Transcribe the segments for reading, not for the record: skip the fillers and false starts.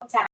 Chào.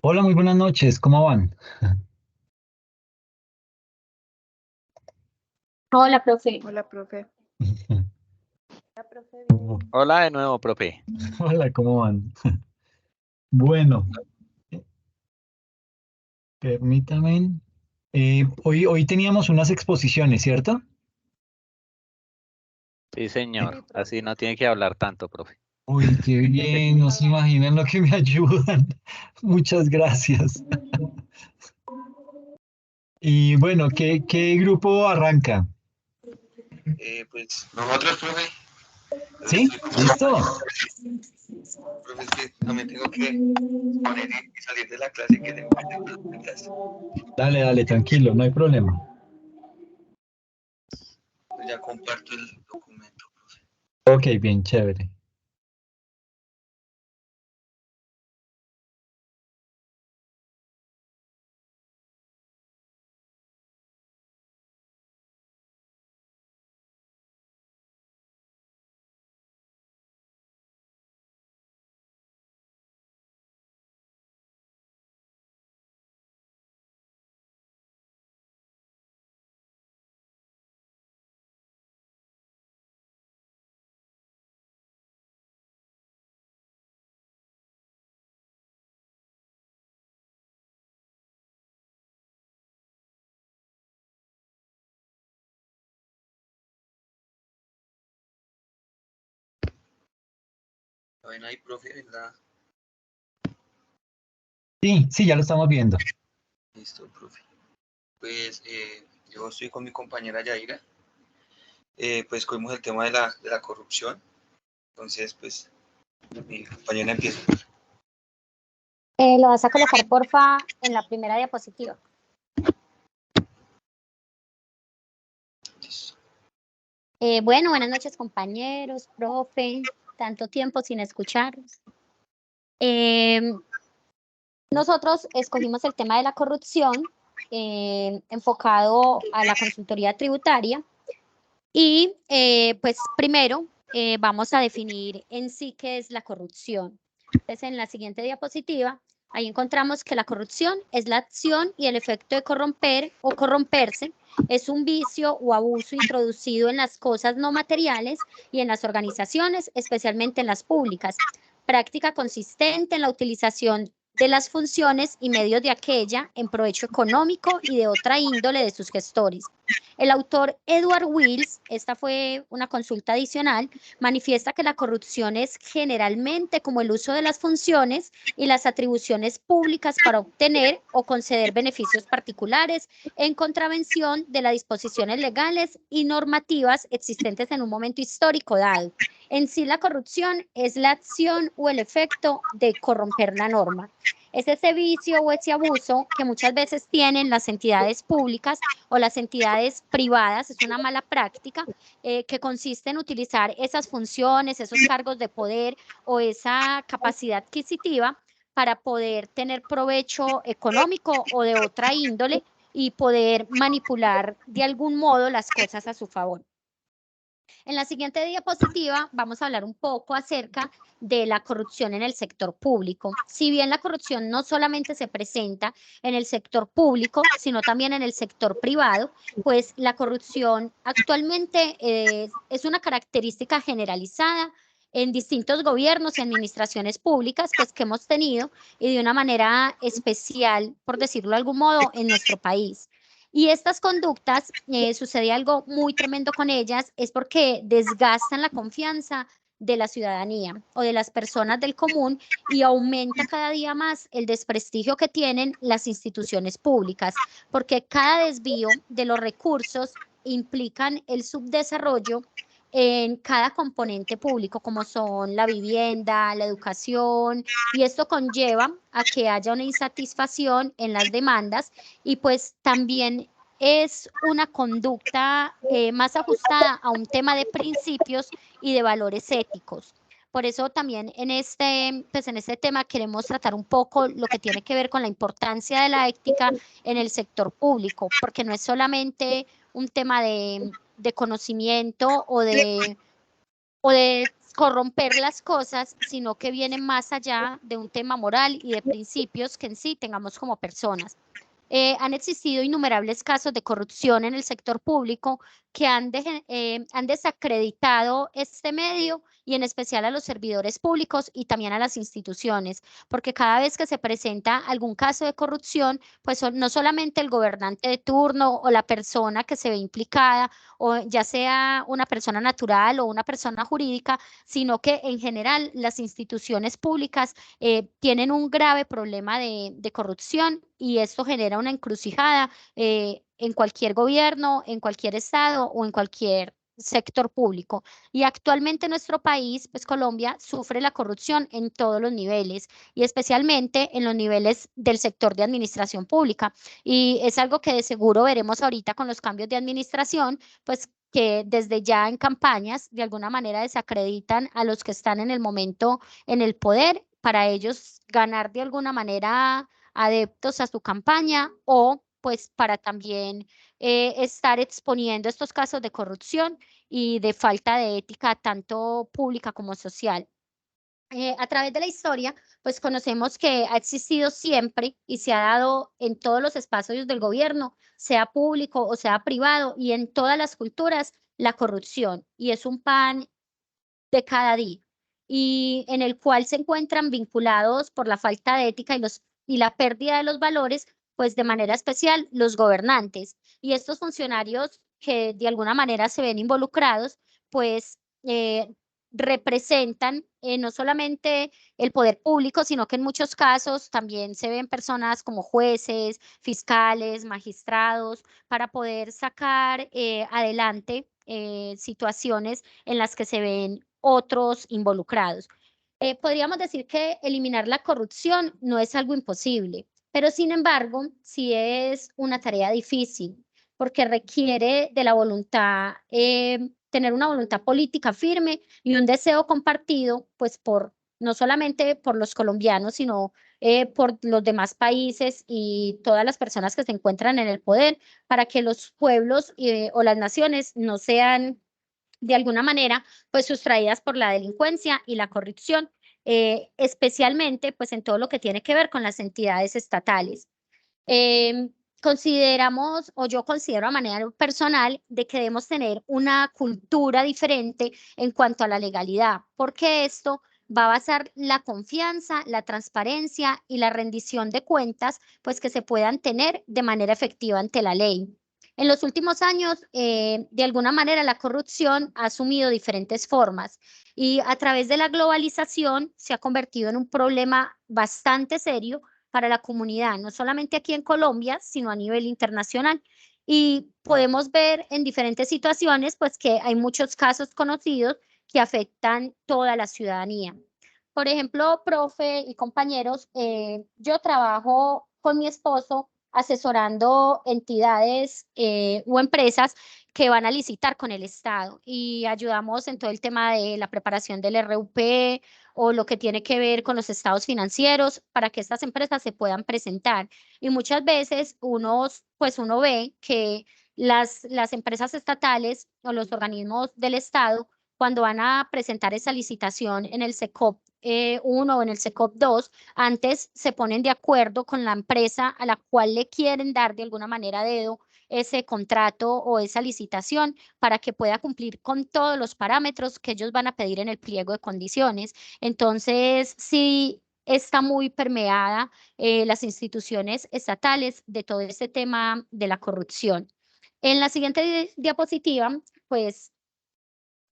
Hola, muy buenas noches, ¿cómo van? Hola, profe. Hola, profe. Hola, profe. Hola de nuevo, profe. Hola, ¿cómo van? Bueno, permítame. Hoy teníamos unas exposiciones, ¿cierto? Sí, Sí, señor. profe. Así no tiene que hablar tanto, profe. Uy, qué bien, no se imaginan lo que me ayudan. Muchas gracias. Y bueno, ¿qué grupo arranca? Pues nosotros, profe, los ¿Sí? estoy como ¿Listo? profe, es que también tengo que poner y salir de la clase que tengo que hacer unas vueltas. Dale, dale, tranquilo, no hay problema. Pues ya comparto el documento. Ok, bien, chévere. ¿La ven ahí, profe? ¿Verdad? Sí, ya lo estamos viendo. Listo, profe. Pues yo estoy con mi compañera Yaira. Pues cogimos el tema de la corrupción. Entonces, pues mi compañera empieza. Lo vas a colocar, porfa, en la primera diapositiva. Listo. Bueno, buenas noches, compañeros, profe. Tanto tiempo sin escucharlos. Nosotros escogimos el tema de la corrupción enfocado a la consultoría tributaria y pues primero vamos a definir en sí qué es la corrupción. Entonces, en la siguiente diapositiva, ahí encontramos que la corrupción es la acción y el efecto de corromper o corromperse. Es un vicio o abuso introducido en las cosas no materiales y en las organizaciones, especialmente en las públicas. Práctica consistente en la utilización de las funciones y medios de aquella en provecho económico y de otra índole de sus gestores. El autor Edward Wills, esta fue una consulta adicional, manifiesta que la corrupción es generalmente como el uso de las funciones y las atribuciones públicas para obtener o conceder beneficios particulares en contravención de las disposiciones legales y normativas existentes en un momento histórico dado. En sí, la corrupción es la acción o el efecto de corromper la norma. Es ese vicio o ese abuso que muchas veces tienen las entidades públicas o las entidades privadas, es una mala práctica que consiste en utilizar esas funciones, esos cargos de poder o esa capacidad adquisitiva para poder tener provecho económico o de otra índole y poder manipular de algún modo las cosas a su favor. En la siguiente diapositiva vamos a hablar un poco acerca de la corrupción en el sector público. Si bien la corrupción no solamente se presenta en el sector público, sino también en el sector privado, pues la corrupción actualmente es una característica generalizada en distintos gobiernos y administraciones públicas pues que hemos tenido y de una manera especial, por decirlo de algún modo, en nuestro país. Y estas conductas, sucede algo muy tremendo con ellas, es porque desgastan la confianza de la ciudadanía o de las personas del común y aumenta cada día más el desprestigio que tienen las instituciones públicas, porque cada desvío de los recursos implican el subdesarrollo en cada componente público, como son la vivienda, la educación, y esto conlleva a que haya una insatisfacción en las demandas y pues también es una conducta más ajustada a un tema de principios y de valores éticos. Por eso también pues en este tema queremos tratar un poco lo que tiene que ver con la importancia de la ética en el sector público, porque no es solamente un tema de conocimiento o de corromper las cosas, sino que viene más allá de un tema moral y de principios que en sí tengamos como personas. Han existido innumerables casos de corrupción en el sector público que han desacreditado este medio y en especial a los servidores públicos y también a las instituciones, porque cada vez que se presenta algún caso de corrupción, pues no solamente el gobernante de turno o la persona que se ve implicada, o ya sea una persona natural o una persona jurídica, sino que en general las instituciones públicas tienen un grave problema de corrupción y esto genera una encrucijada en cualquier gobierno, en cualquier estado o en cualquier sector público. Y actualmente nuestro país, pues Colombia, sufre la corrupción en todos los niveles y especialmente en los niveles del sector de administración pública. Y es algo que de seguro veremos ahorita con los cambios de administración, pues que desde ya en campañas de alguna manera desacreditan a los que están en el momento en el poder para ellos ganar de alguna manera adeptos a su campaña o pues para también estar exponiendo estos casos de corrupción y de falta de ética tanto pública como social. A través de la historia, pues conocemos que ha existido siempre y se ha dado en todos los espacios del gobierno, sea público o sea privado, y en todas las culturas, la corrupción. Y es un pan de cada día, y en el cual se encuentran vinculados por la falta de ética y la pérdida de los valores, pues de manera especial los gobernantes. Y estos funcionarios que de alguna manera se ven involucrados, pues representan no solamente el poder público, sino que en muchos casos también se ven personas como jueces, fiscales, magistrados, para poder sacar adelante situaciones en las que se ven otros involucrados. Podríamos decir que eliminar la corrupción no es algo imposible, pero sin embargo, sí es una tarea difícil, porque requiere de la voluntad, tener una voluntad política firme y un deseo compartido, pues no solamente por los colombianos, sino por los demás países y todas las personas que se encuentran en el poder, para que los pueblos o las naciones no sean de alguna manera, pues sustraídas por la delincuencia y la corrupción, especialmente pues en todo lo que tiene que ver con las entidades estatales. Consideramos, o yo considero a manera personal, de que debemos tener una cultura diferente en cuanto a la legalidad, porque esto va a basar la confianza, la transparencia y la rendición de cuentas, pues que se puedan tener de manera efectiva ante la ley. En los últimos años, de alguna manera, la corrupción ha asumido diferentes formas y a través de la globalización se ha convertido en un problema bastante serio para la comunidad, no solamente aquí en Colombia, sino a nivel internacional. Y podemos ver en diferentes situaciones, pues que hay muchos casos conocidos que afectan toda la ciudadanía. Por ejemplo, profe y compañeros, yo trabajo con mi esposo asesorando entidades o empresas que van a licitar con el Estado y ayudamos en todo el tema de la preparación del RUP o lo que tiene que ver con los estados financieros para que estas empresas se puedan presentar. Y muchas veces uno ve que las empresas estatales o los organismos del Estado, cuando van a presentar esa licitación en el SECOP 1 o en el SECOP 2, antes se ponen de acuerdo con la empresa a la cual le quieren dar de alguna manera dedo ese contrato o esa licitación para que pueda cumplir con todos los parámetros que ellos van a pedir en el pliego de condiciones. Entonces, sí está muy permeada las instituciones estatales de todo este tema de la corrupción. En la siguiente diapositiva, pues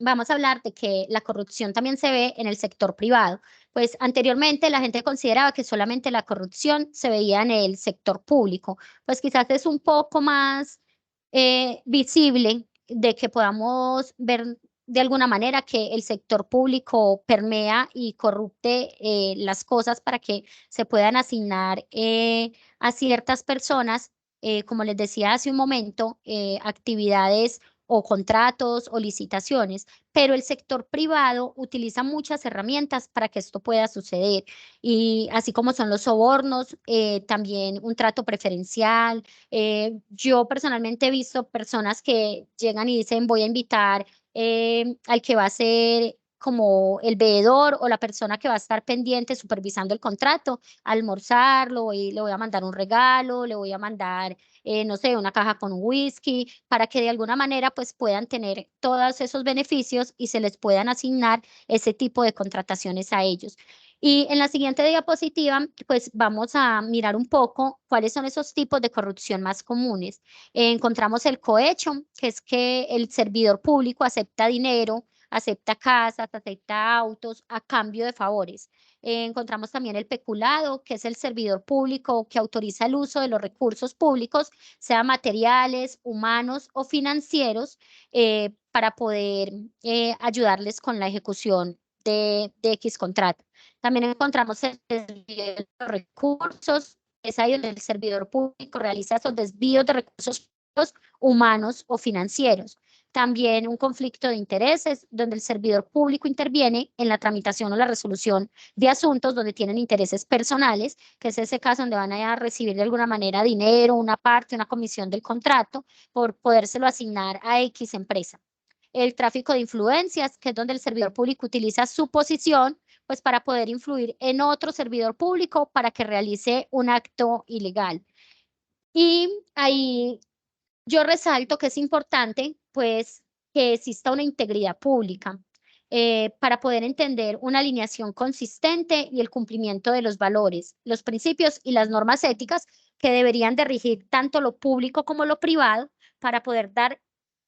vamos a hablar de que la corrupción también se ve en el sector privado. Pues anteriormente la gente consideraba que solamente la corrupción se veía en el sector público. Pues quizás es un poco más visible de que podamos ver de alguna manera que el sector público permea y corrupte las cosas para que se puedan asignar a ciertas personas, como les decía hace un momento, actividades o contratos o licitaciones, pero el sector privado utiliza muchas herramientas para que esto pueda suceder, y así como son los sobornos, también un trato preferencial. Yo personalmente he visto personas que llegan y dicen voy a invitar al que va a ser como el veedor o la persona que va a estar pendiente supervisando el contrato, a almorzarlo y le voy a mandar un regalo, le voy a mandar, no sé, una caja con whisky, para que de alguna manera pues puedan tener todos esos beneficios y se les puedan asignar ese tipo de contrataciones a ellos. Y en la siguiente diapositiva, pues vamos a mirar un poco cuáles son esos tipos de corrupción más comunes. Encontramos el cohecho, que es que el servidor público acepta dinero, acepta casas, acepta autos a cambio de favores. Encontramos también el peculado, que es el servidor público que autoriza el uso de los recursos públicos, sea materiales, humanos o financieros, para poder ayudarles con la ejecución de X contrato. También encontramos el desvío de los recursos, es ahí donde el servidor público realiza esos desvíos de recursos humanos o financieros. También un conflicto de intereses, donde el servidor público interviene en la tramitación o la resolución de asuntos donde tienen intereses personales, que es ese caso donde van a recibir de alguna manera dinero, una parte, una comisión del contrato, por podérselo asignar a X empresa. El tráfico de influencias, que es donde el servidor público utiliza su posición pues para poder influir en otro servidor público para que realice un acto ilegal. Y ahí yo resalto que es importante, pues, que exista una integridad pública para poder entender una alineación consistente y el cumplimiento de los valores, los principios y las normas éticas que deberían de regir tanto lo público como lo privado para poder dar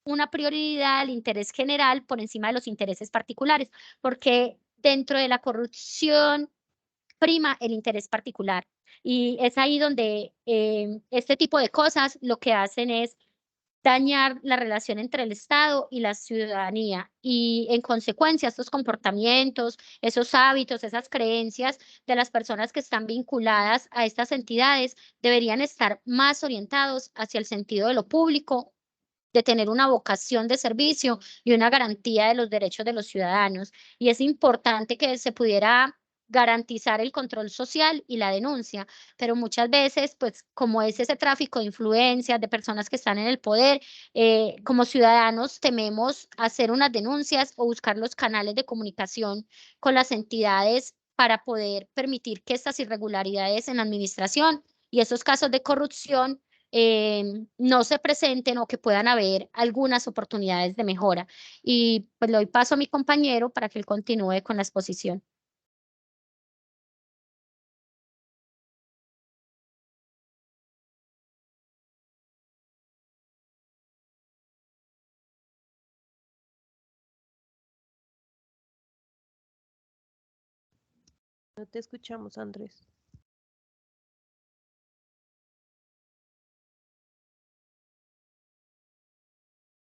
una prioridad al interés general por encima de los intereses particulares, porque dentro de la corrupción prima el interés particular. Y es ahí donde este tipo de cosas lo que hacen es dañar la relación entre el Estado y la ciudadanía. Y en consecuencia, estos comportamientos, esos hábitos, esas creencias de las personas que están vinculadas a estas entidades deberían estar más orientados hacia el sentido de lo público, de tener una vocación de servicio y una garantía de los derechos de los ciudadanos. Y es importante que se pudiera garantizar el control social y la denuncia, pero muchas veces, pues como es ese tráfico de influencias, de personas que están en el poder, como ciudadanos tememos hacer unas denuncias o buscar los canales de comunicación con las entidades para poder permitir que estas irregularidades en la administración y esos casos de corrupción no se presenten o que puedan haber algunas oportunidades de mejora. Y pues le doy paso a mi compañero para que él continúe con la exposición. No te escuchamos, Andrés.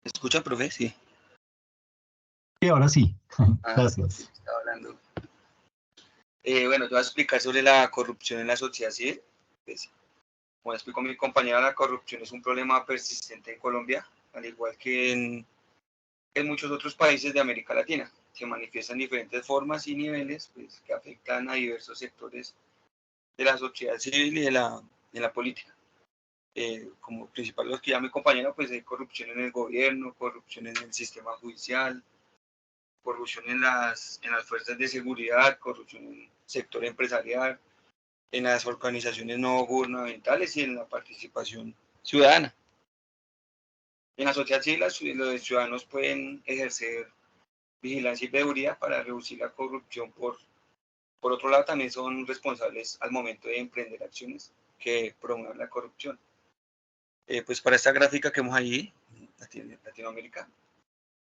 ¿Me escucha, profe? Sí. Y ahora sí. Ah, Gracias. estaba hablando. Bueno, te voy a explicar sobre la corrupción en la sociedad civil. Pues, como explicó mi compañera, la corrupción es un problema persistente en Colombia, al igual que en muchos otros países de América Latina. Se manifiestan diferentes formas y niveles pues, que afectan a diversos sectores de la sociedad civil y de la política. Como principal los que ya mi compañera, pues hay corrupción en el gobierno, corrupción en el sistema judicial, corrupción en las fuerzas de seguridad, corrupción en el sector empresarial, en las organizaciones no gubernamentales y en la participación ciudadana. En la sociedad civil, los ciudadanos pueden ejercer vigilancia y veeduría para reducir la corrupción. Por otro lado, también son responsables al momento de emprender acciones que promuevan la corrupción. Pues para esta gráfica que vemos ahí, Latinoamérica,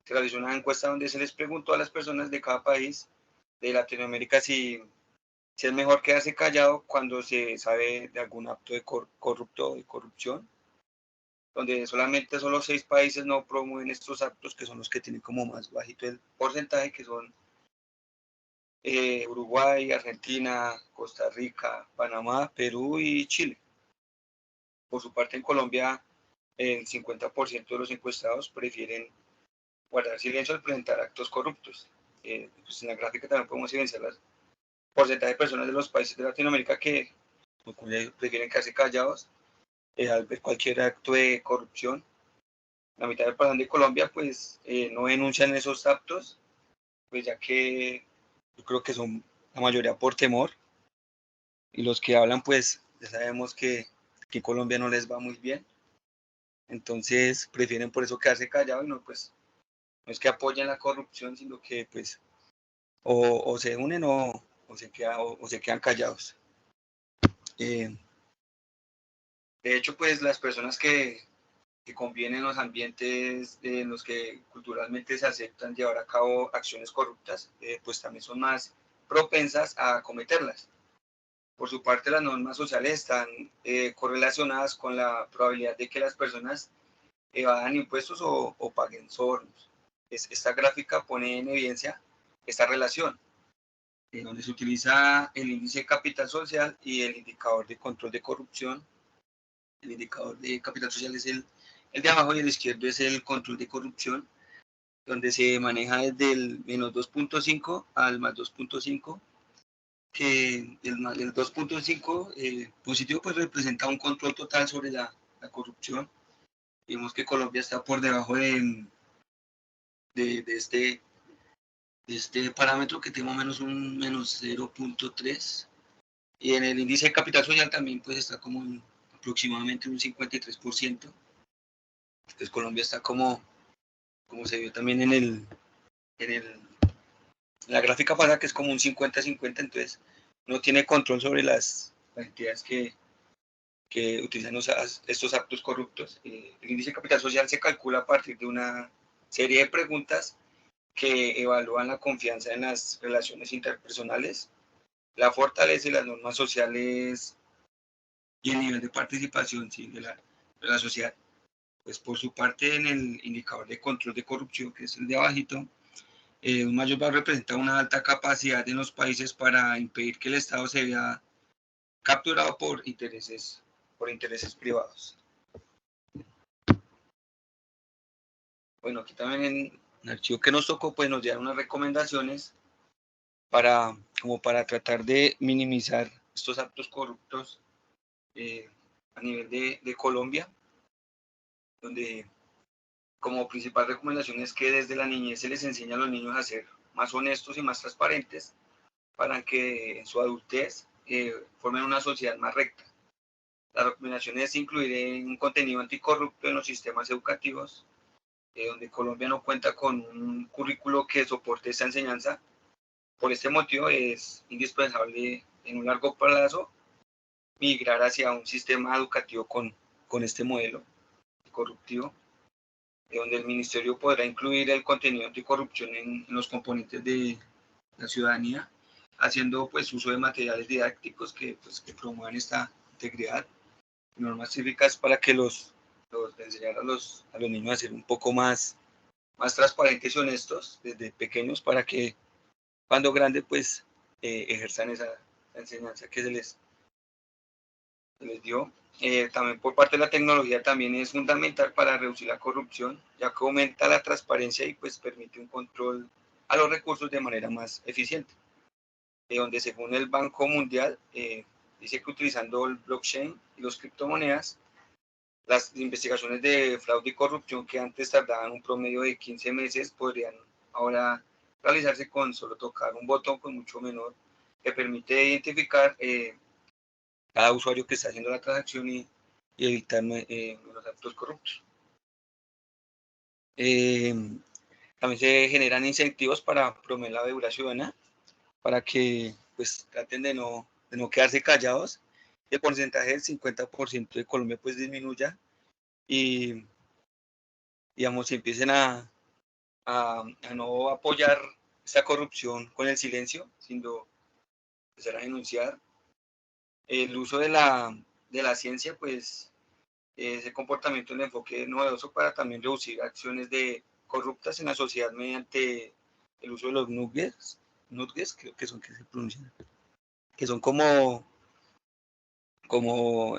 se realizó una encuesta donde se les preguntó a las personas de cada país de Latinoamérica si es mejor quedarse callado cuando se sabe de algún acto de corrupto o de corrupción, donde solamente solo 6 países no promueven estos actos, que son los que tienen como más bajito el porcentaje, que son Uruguay, Argentina, Costa Rica, Panamá, Perú y Chile. Por su parte, en Colombia, el 50% de los encuestados prefieren guardar silencio al presentar actos corruptos. Pues en la gráfica también podemos evidenciar el porcentaje de personas de los países de Latinoamérica que prefieren quedarse callados al ver cualquier acto de corrupción. La mitad del padrón de Colombia pues no denuncian esos actos pues ya que yo creo que son la mayoría por temor, y los que hablan, pues ya sabemos que aquí en Colombia no les va muy bien, entonces prefieren por eso quedarse callados y no, pues, no es que apoyen la corrupción, sino que pues o se unen o se quedan callados. De hecho, pues las personas que conviven en los ambientes en los que culturalmente se aceptan llevar a cabo acciones corruptas, pues también son más propensas a cometerlas. Por su parte, las normas sociales están correlacionadas con la probabilidad de que las personas evadan impuestos o paguen sobornos. Esta gráfica pone en evidencia esta relación, donde se utiliza el índice de capital social y el indicador de control de corrupción. El indicador de capital social es el de abajo y el izquierdo es el control de corrupción, donde se maneja desde el menos 2.5 al más 2.5, que el 2.5 positivo pues representa un control total sobre la corrupción. Vemos que Colombia está por debajo de este parámetro, que tiene más o menos un menos 0.3, y en el índice de capital social también pues está como aproximadamente un 53%. Entonces Colombia está como se vio también en la gráfica pasada, que es como un 50-50, entonces no tiene control sobre las entidades que utilizan estos actos corruptos. El índice de capital social se calcula a partir de una serie de preguntas que evalúan la confianza en las relaciones interpersonales, la fortaleza y las normas sociales y el nivel de participación, ¿sí?, de la sociedad. Pues por su parte, en el indicador de control de corrupción, que es el de abajito, un mayor valor representa una alta capacidad en los países para impedir que el Estado se vea capturado por intereses privados. Bueno, aquí también en el archivo que nos tocó, pues nos dieron unas recomendaciones como para tratar de minimizar estos actos corruptos a nivel de Colombia, donde como principal recomendación es que desde la niñez se les enseña a los niños a ser más honestos y más transparentes para que en su adultez formen una sociedad más recta. La recomendación es incluir un contenido anticorrupto en los sistemas educativos, donde Colombia no cuenta con un currículo que soporte esta enseñanza. Por este motivo es indispensable en un largo plazo migrar hacia un sistema educativo con este modelo corruptivo, donde el ministerio podrá incluir el contenido anticorrupción en los componentes de la ciudadanía, haciendo pues uso de materiales didácticos que promuevan esta integridad, normas cívicas para que enseñar a los niños a ser un poco más transparentes y honestos desde pequeños, para que cuando grandes pues ejerzan esa enseñanza que se les dio. También por parte de la tecnología también es fundamental para reducir la corrupción, ya que aumenta la transparencia y pues permite un control a los recursos de manera más eficiente. Donde según el Banco Mundial dice que utilizando el blockchain y las criptomonedas, las investigaciones de fraude y corrupción que antes tardaban un promedio de 15 meses podrían ahora realizarse con solo tocar un botón con mucho menor, que permite identificar cada usuario que está haciendo la transacción y evitar los actos corruptos. También se generan incentivos para promover la deuda ciudadana, para que pues traten de no quedarse callados. El porcentaje del 50% de Colombia pues disminuya y digamos empiecen a no apoyar esta corrupción con el silencio, sino empezar a denunciar. El uso de la ciencia, pues ese comportamiento, el enfoque novedoso para también reducir acciones corruptas en la sociedad mediante el uso de los nudges, creo que son, que se pronuncian, que son como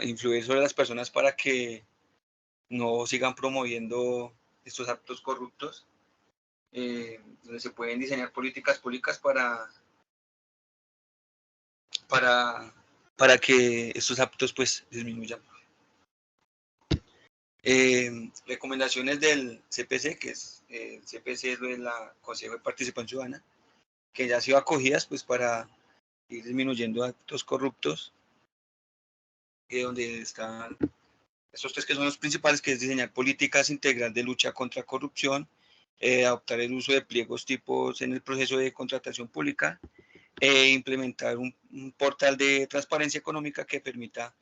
influir sobre las personas para que no sigan promoviendo estos actos corruptos, donde se pueden diseñar políticas públicas para que estos actos pues disminuyan. Recomendaciones del CPC, que es el CPC es lo del Consejo de Participación Ciudadana, que ya han sido acogidas pues para ir disminuyendo actos corruptos, donde están estos tres que son los principales, que es diseñar políticas integrales de lucha contra corrupción, adoptar el uso de pliegos tipos en el proceso de contratación pública, implementar un portal de transparencia económica que permita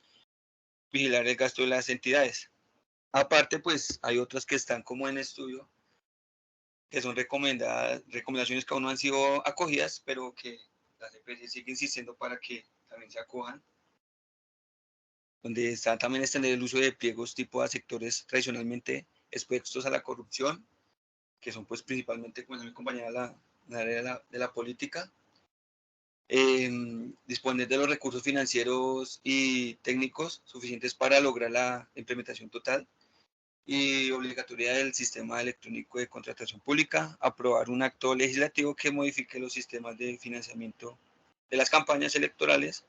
vigilar el gasto de las entidades. Aparte, pues hay otras que están como en estudio, que son recomendaciones que aún no han sido acogidas, pero que la CPC sigue insistiendo para que también se acojan, donde está también extender el uso de pliegos tipo a sectores tradicionalmente expuestos a la corrupción, que son pues principalmente, como mi compañera, la área de la política. Disponer de los recursos financieros y técnicos suficientes para lograr la implementación total y obligatoriedad del sistema electrónico de contratación pública, aprobar un acto legislativo que modifique los sistemas de financiamiento de las campañas electorales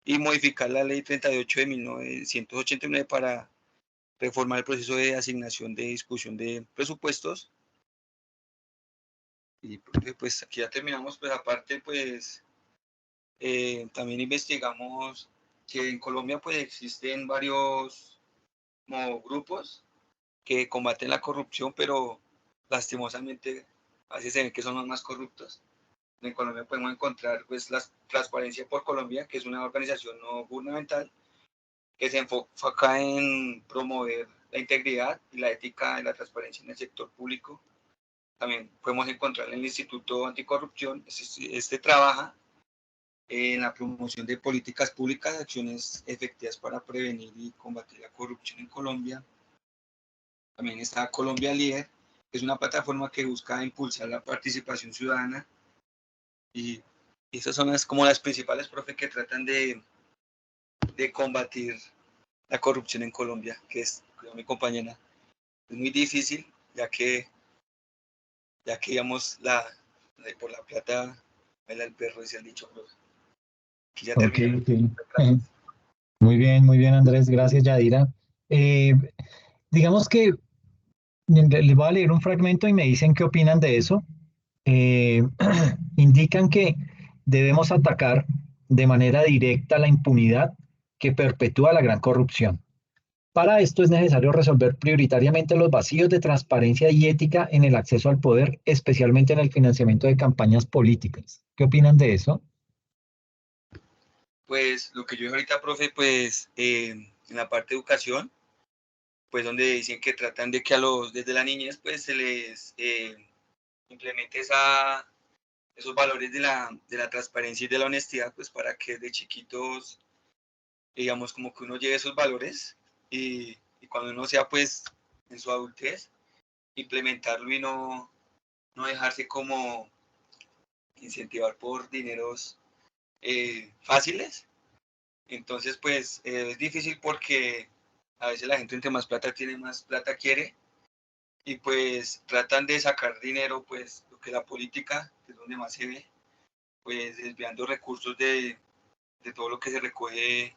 y modificar la ley 38 de 1989 para reformar el proceso de asignación de discusión de presupuestos. Y pues aquí ya terminamos. Pues aparte, pues también investigamos que en Colombia pues existen varios como grupos que combaten la corrupción, pero lastimosamente a veces se ven que son los más corruptos. En Colombia podemos encontrar pues la Transparencia por Colombia, que es una organización no gubernamental que se enfoca en promover la integridad y la ética y la transparencia en el sector público. También podemos encontrar en el Instituto Anticorrupción. Este trabaja en la promoción de políticas públicas, acciones efectivas para prevenir y combatir la corrupción en Colombia. También está Colombia Líder, que es una plataforma que busca impulsar la participación ciudadana. Y estas son como las principales, profe, que tratan de combatir la corrupción en Colombia, que es, como mi compañera, es muy difícil, ya que digamos, por la plata baila el perro, decía el dicho, profe. Aquí ya terminamos. Ok. Muy bien, Andrés. Gracias, Yadira. Digamos que les voy a leer un fragmento y me dicen qué opinan de eso. Indican que debemos atacar de manera directa la impunidad que perpetúa la gran corrupción. Para esto es necesario resolver prioritariamente los vacíos de transparencia y ética en el acceso al poder, especialmente en el financiamiento de campañas políticas. ¿Qué opinan de eso? Pues lo que yo dije ahorita, profe, pues en la parte de educación, pues donde dicen que tratan de que desde la niñez, pues se les implemente esos valores de la transparencia y de la honestidad, pues para que de chiquitos, digamos, como que uno lleve esos valores y cuando uno sea, pues, en su adultez, implementarlo y no dejarse como incentivar por dineros fáciles. Entonces, pues, es difícil porque a veces la gente entre más plata tiene, más plata quiere, y pues tratan de sacar dinero, pues, lo que la política, que es donde más se ve, pues desviando recursos de todo lo que se recoge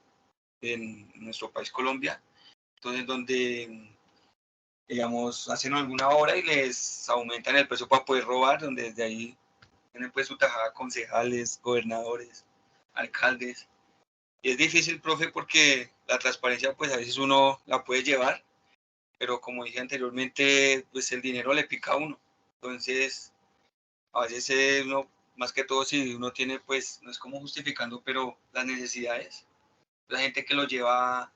en nuestro país Colombia. Entonces, donde, digamos, hacen alguna obra y les aumentan el precio para poder robar, donde desde ahí tienen pues su tajada concejales, gobernadores, alcaldes. Y es difícil, profe, porque la transparencia pues a veces uno la puede llevar, pero como dije anteriormente, pues el dinero le pica a uno. Entonces, a veces uno, más que todo, si uno tiene, pues, no es como justificando, pero las necesidades, la gente que lo lleva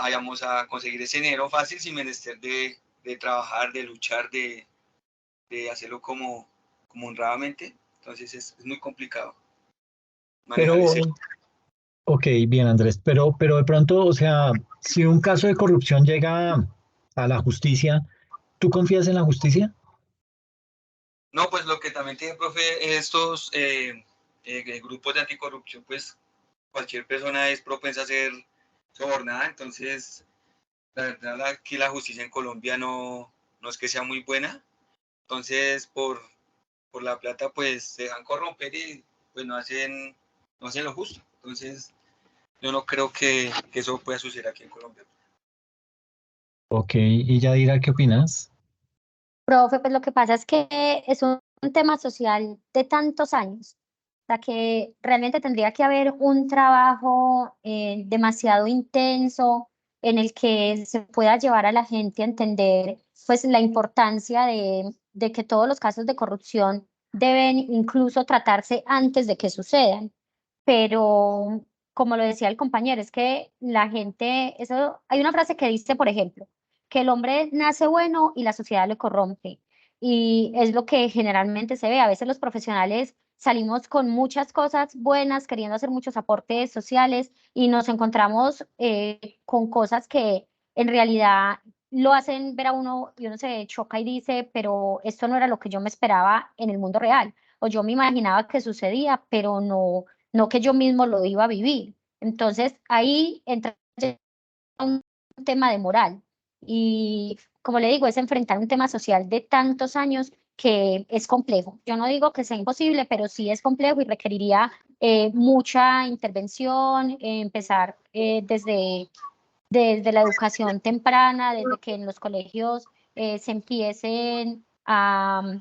digamos, a conseguir ese dinero fácil sin menester de trabajar, de luchar, de hacerlo como honradamente. Entonces es muy complicado manejar Pero, ese. ok, bien, Andrés, pero de pronto, o sea, si un caso de corrupción llega a la justicia, ¿tú confías en la justicia? No, pues lo que también tiene, profe, estos grupos de anticorrupción, pues cualquier persona es propensa a ser sobornada. Entonces, la verdad, aquí la justicia en Colombia no es que sea muy buena. Entonces, por la plata, pues se dejan corromper y pues no hacen lo justo. Entonces, yo no creo que eso pueda suceder aquí en Colombia. Ok, y Yadira, ¿qué opinas? Profe, pues lo que pasa es que es un tema social de tantos años, o sea que realmente tendría que haber un trabajo demasiado intenso en el que se pueda llevar a la gente a entender pues la importancia de que todos los casos de corrupción deben incluso tratarse antes de que sucedan. Pero como lo decía el compañero, es que la gente, eso, hay una frase que dice, por ejemplo, que el hombre nace bueno y la sociedad lo corrompe. Y es lo que generalmente se ve. A veces los profesionales salimos con muchas cosas buenas, queriendo hacer muchos aportes sociales y nos encontramos con cosas que en realidad lo hacen ver a uno y uno se choca y dice, pero esto no era lo que yo me esperaba en el mundo real. O yo me imaginaba que sucedía, pero no que yo mismo lo iba a vivir. Entonces ahí entra un tema de moral. Y como le digo, es enfrentar un tema social de tantos años que es complejo. Yo no digo que sea imposible, pero sí es complejo y requeriría mucha intervención, empezar desde la educación temprana, desde que en los colegios se empiecen a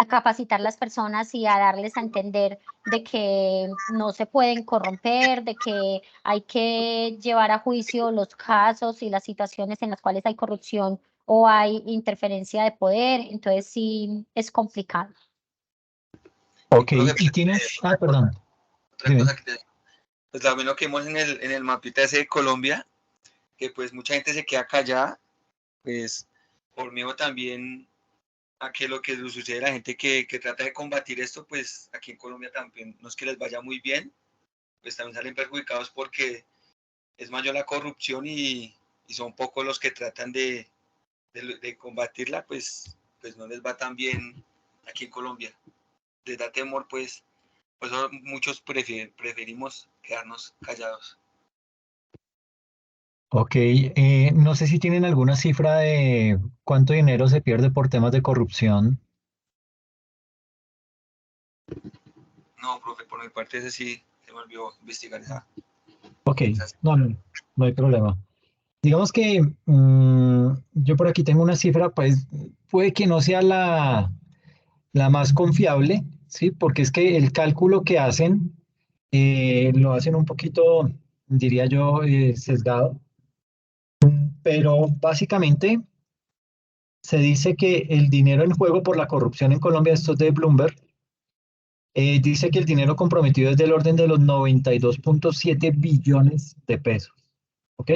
capacitar las personas y a darles a entender de que no se pueden corromper, de que hay que llevar a juicio los casos y las situaciones en las cuales hay corrupción o hay interferencia de poder. Entonces sí es complicado. Y Ok, profe, y tienes, perdón, otra dime. cosa que pues también lo que vimos en el mapita ese de Colombia, que pues mucha gente se queda callada, pues por miedo también a que lo que sucede a la gente que trata de combatir esto, pues aquí en Colombia también no es que les vaya muy bien, pues también salen perjudicados porque es mayor la corrupción y son pocos los que tratan de combatirla, pues no les va tan bien aquí en Colombia. Les da temor, pues, pues muchos preferimos quedarnos callados. Ok, no sé si tienen alguna cifra de cuánto dinero se pierde por temas de corrupción. No, profe, por mi parte ese sí se me olvidó investigar Ok, esas. no hay problema. Digamos que yo por aquí tengo una cifra, pues puede que no sea la más confiable, ¿sí? Porque es que el cálculo que hacen lo hacen un poquito, diría yo, sesgado, pero básicamente se dice que el dinero en juego por la corrupción en Colombia, esto es de Bloomberg, dice que el dinero comprometido es del orden de los 92.7 billones de pesos, ¿ok?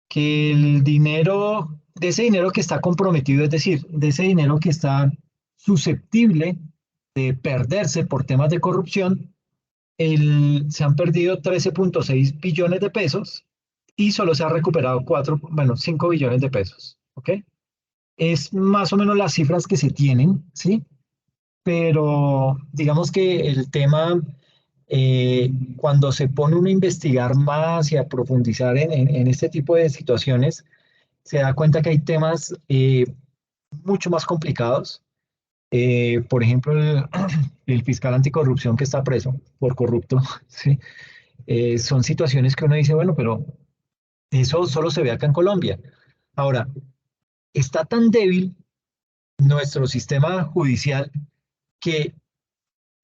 Que el dinero, de ese dinero que está comprometido, es decir, de ese dinero que está susceptible de perderse por temas de corrupción, se han perdido 13.6 billones de pesos y solo se ha recuperado 5 billones de pesos, ¿ok? Es más o menos las cifras que se tienen, ¿sí? Pero digamos que el tema, cuando se pone uno a investigar más y a profundizar en este tipo de situaciones, se da cuenta que hay temas mucho más complicados. Por ejemplo, el fiscal anticorrupción que está preso por corrupto, ¿sí? Son situaciones que uno dice, bueno, pero eso solo se ve acá en Colombia. Ahora, está tan débil nuestro sistema judicial que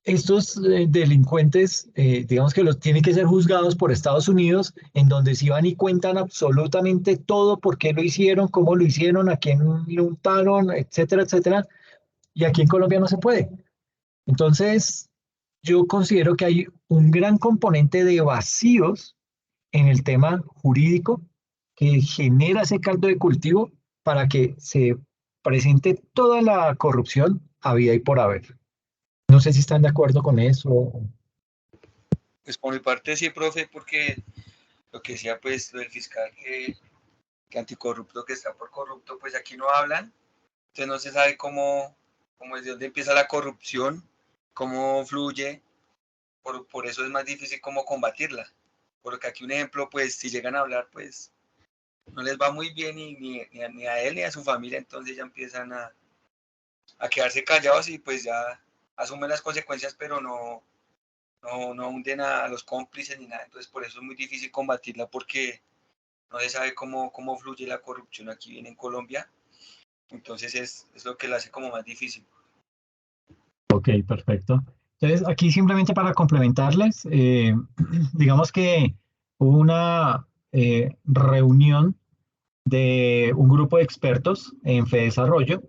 estos delincuentes, digamos que los tienen que ser juzgados por Estados Unidos, en donde sí van y cuentan absolutamente todo, por qué lo hicieron, cómo lo hicieron, a quién le untaron, etcétera, etcétera. Y aquí en Colombia no se puede. Entonces, yo considero que hay un gran componente de vacíos en el tema jurídico que genera ese caldo de cultivo para que se presente toda la corrupción habida y por haber. No sé si están de acuerdo con eso. Pues por mi parte sí, profe, porque lo que decía pues lo del fiscal que anticorrupto que está por corrupto, pues aquí no hablan, entonces no se sabe cómo es de dónde empieza la corrupción, cómo fluye, por eso es más difícil cómo combatirla. Porque aquí un ejemplo, pues si llegan a hablar, pues no les va muy bien ni a él ni a su familia, entonces ya empiezan a quedarse callados y pues ya asumen las consecuencias, pero no hunden a los cómplices ni nada. Entonces por eso es muy difícil combatirla porque no se sabe cómo fluye la corrupción aquí bien en Colombia. Entonces es lo que la hace como más difícil. Ok, perfecto. Entonces, aquí simplemente para complementarles, digamos que hubo una reunión de un grupo de expertos en FEDesarrollo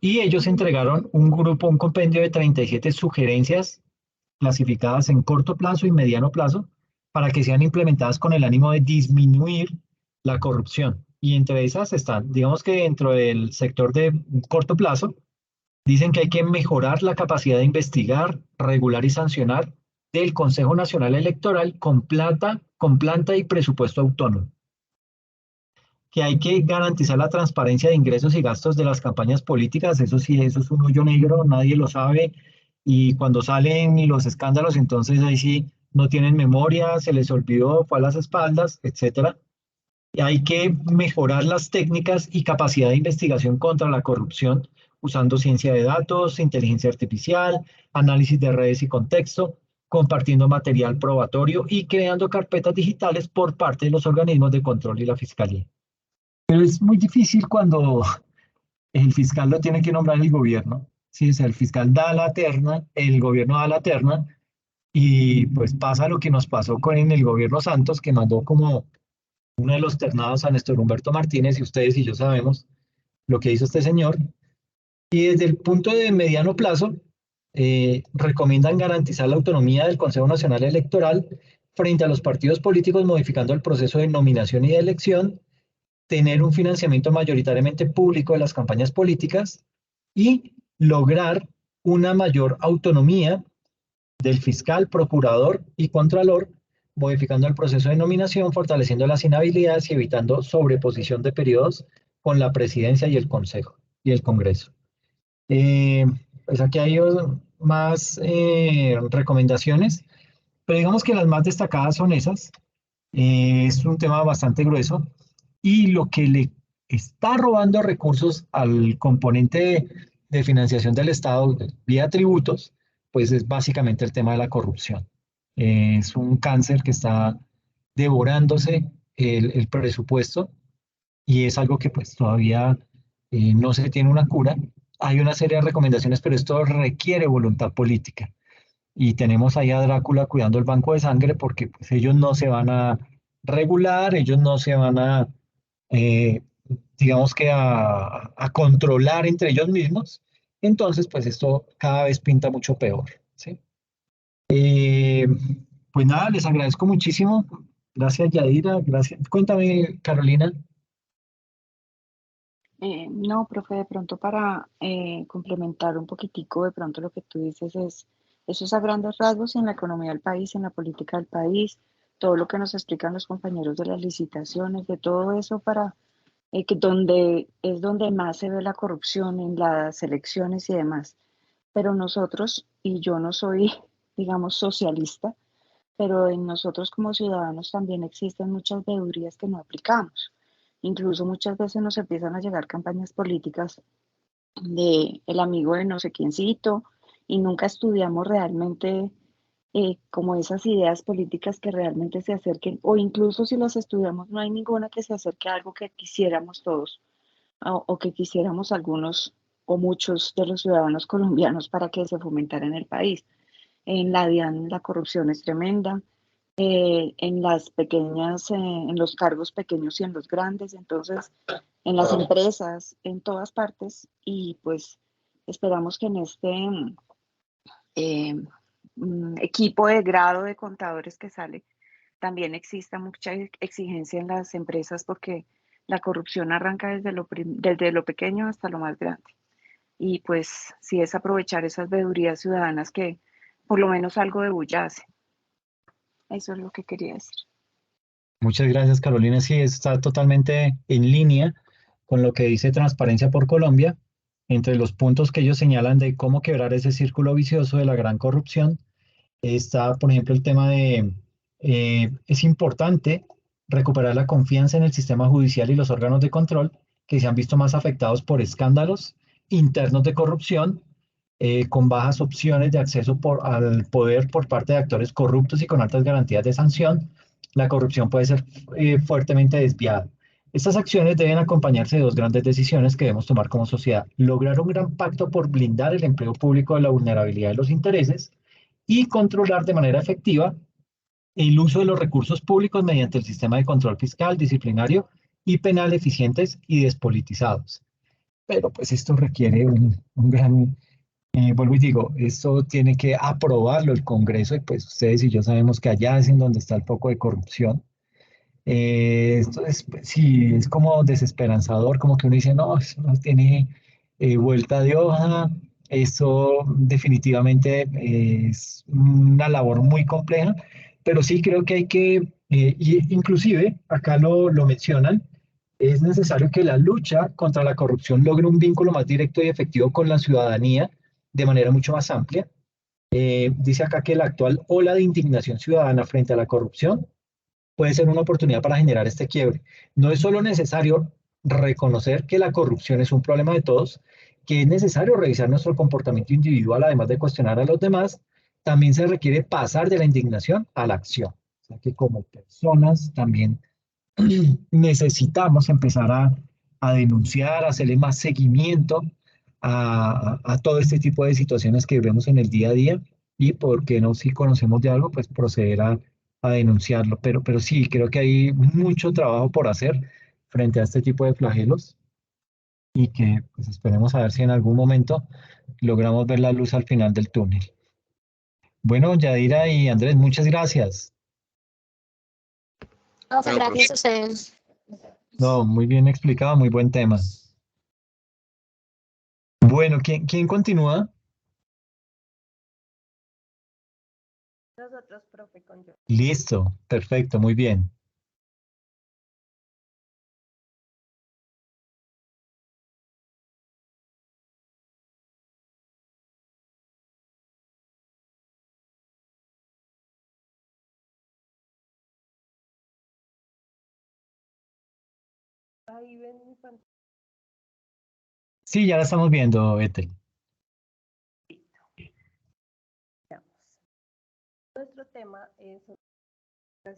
y ellos entregaron un compendio de 37 sugerencias clasificadas en corto plazo y mediano plazo para que sean implementadas con el ánimo de disminuir la corrupción. Y entre esas están, digamos que dentro del sector de corto plazo, dicen que hay que mejorar la capacidad de investigar, regular y sancionar del Consejo Nacional Electoral con planta y presupuesto autónomo. Que hay que garantizar la transparencia de ingresos y gastos de las campañas políticas, eso sí, eso es un hoyo negro, nadie lo sabe, y cuando salen los escándalos, entonces ahí sí no tienen memoria, se les olvidó, fue a las espaldas, etcétera. Y hay que mejorar las técnicas y capacidad de investigación contra la corrupción usando ciencia de datos, inteligencia artificial, análisis de redes y contexto, compartiendo material probatorio y creando carpetas digitales por parte de los organismos de control y la fiscalía. Pero es muy difícil cuando el fiscal lo tiene que nombrar el gobierno. Sí, o sea, el fiscal da la terna, el gobierno da la terna, y pues pasa lo que nos pasó con el gobierno Santos, que mandó como uno de los ternados a Néstor Humberto Martínez, y ustedes y yo sabemos lo que hizo este señor. Y desde el punto de mediano plazo, recomiendan garantizar la autonomía del Consejo Nacional Electoral frente a los partidos políticos, modificando el proceso de nominación y de elección, tener un financiamiento mayoritariamente público de las campañas políticas y lograr una mayor autonomía del fiscal, procurador y contralor, modificando el proceso de nominación, fortaleciendo las inhabilidades y evitando sobreposición de periodos con la presidencia y el consejo y el Congreso. Pues aquí hay más recomendaciones, pero digamos que las más destacadas son esas. Es un tema bastante grueso y lo que le está robando recursos al componente de financiación del Estado vía tributos, pues es básicamente el tema de la corrupción. Es un cáncer que está devorándose el presupuesto y es algo que pues todavía no se tiene una cura. Hay una serie de recomendaciones, pero esto requiere voluntad política. Y tenemos ahí a Drácula cuidando el banco de sangre porque pues, ellos no se van a regular, ellos no se van a, eh, digamos que a controlar entre ellos mismos. Entonces, pues esto cada vez pinta mucho peor, ¿sí? Eh, pues nada, les agradezco muchísimo. Gracias, Yadira. Gracias. Cuéntame, Carolina. No, profe, de pronto para complementar un poquitico, de pronto lo que tú dices es, eso es a grandes rasgos en la economía del país, en la política del país, todo lo que nos explican los compañeros de las licitaciones, de todo eso para que donde es donde más se ve la corrupción en las elecciones y demás. Pero nosotros, y yo no soy, digamos, socialista, pero en nosotros como ciudadanos también existen muchas veedurías que no aplicamos. Incluso muchas veces nos empiezan a llegar campañas políticas de el amigo de no sé quiéncito y nunca estudiamos realmente como esas ideas políticas que realmente se acerquen, o incluso si las estudiamos no hay ninguna que se acerque a algo que quisiéramos todos o que quisiéramos algunos o muchos de los ciudadanos colombianos para que se fomentara en el país. En la DIAN la corrupción es tremenda, en las pequeñas, en los cargos pequeños y en los grandes, entonces en las empresas, en todas partes, y pues esperamos que en este eh, equipo de grado de contadores que sale también exista mucha exigencia en las empresas porque la corrupción arranca desde lo pequeño hasta lo más grande. Y pues sí es aprovechar esas veedurías ciudadanas que por lo menos algo de bulla hacen. Eso es lo que quería decir. Muchas gracias, Carolina. Sí, está totalmente en línea con lo que dice Transparencia por Colombia. Entre los puntos que ellos señalan de cómo quebrar ese círculo vicioso de la gran corrupción, está, por ejemplo, el tema de, es importante recuperar la confianza en el sistema judicial y los órganos de control que se han visto más afectados por escándalos internos de corrupción, con bajas opciones de acceso al poder por parte de actores corruptos y con altas garantías de sanción. La corrupción puede ser fuertemente desviada. Estas acciones deben acompañarse de dos grandes decisiones que debemos tomar como sociedad: lograr un gran pacto por blindar el empleo público de la vulnerabilidad de los intereses y controlar de manera efectiva el uso de los recursos públicos mediante el sistema de control fiscal, disciplinario y penal eficientes y despolitizados. Pero pues esto requiere un gran, vuelvo y digo, esto tiene que aprobarlo el Congreso y pues ustedes y yo sabemos que allá es en donde está el foco de corrupción. Esto es, pues, sí, es como desesperanzador, como que uno dice, no, eso no tiene vuelta de hoja, eso definitivamente es una labor muy compleja, pero sí creo que hay que, y inclusive, acá lo mencionan, es necesario que la lucha contra la corrupción logre un vínculo más directo y efectivo con la ciudadanía de manera mucho más amplia. Dice acá que la actual ola de indignación ciudadana frente a la corrupción puede ser una oportunidad para generar este quiebre. No es solo necesario reconocer que la corrupción es un problema de todos, que es necesario revisar nuestro comportamiento individual, además de cuestionar a los demás, también se requiere pasar de la indignación a la acción. O sea que como personas también necesitamos empezar a denunciar, a hacerle más seguimiento a todo este tipo de situaciones que vemos en el día a día y, por qué no, si conocemos de algo, pues proceder a denunciarlo. Pero sí, creo que hay mucho trabajo por hacer frente a este tipo de flagelos y que pues esperemos a ver si en algún momento logramos ver la luz al final del túnel. Bueno, Yadira y Andrés, muchas gracias. Profe, Bueno, gracias a ustedes. No, muy bien explicado, muy buen tema. Bueno, ¿quién continúa? Nosotros, profe, con yo. Listo, perfecto, muy bien. Ahí ven mi pantalla. Sí, ya la estamos viendo, Ethel. Nuestro tema es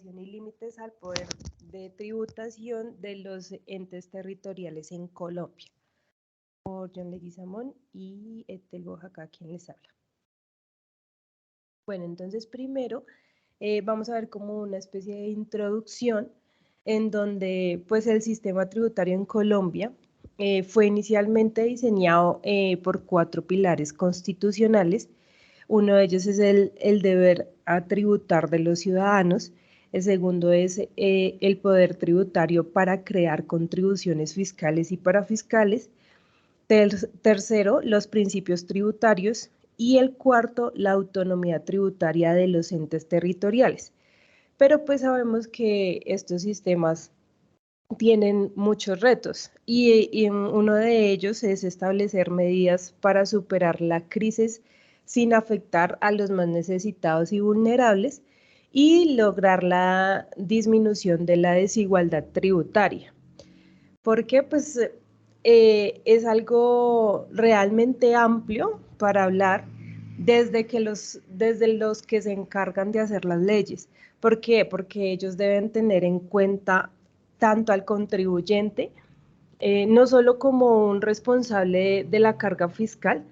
y límites al poder de tributación de los entes territoriales en Colombia. Por John Leguizamón y Ethel Bojaca, quien les habla. Bueno, entonces primero vamos a ver como una especie de introducción en donde pues el sistema tributario en Colombia fue inicialmente diseñado por 4 pilares constitucionales. Uno de ellos es el deber a tributar de los ciudadanos. El segundo es el poder tributario para crear contribuciones fiscales y parafiscales. Tercero, los principios tributarios. Y el cuarto, la autonomía tributaria de los entes territoriales. Pero pues sabemos que estos sistemas tienen muchos retos y uno de ellos es establecer medidas para superar la crisis sin afectar a los más necesitados y vulnerables y lograr la disminución de la desigualdad tributaria. Porque pues es algo realmente amplio para hablar desde los que se encargan de hacer las leyes. ¿Por qué? Porque ellos deben tener en cuenta tanto al contribuyente, no solo como un responsable de la carga fiscal,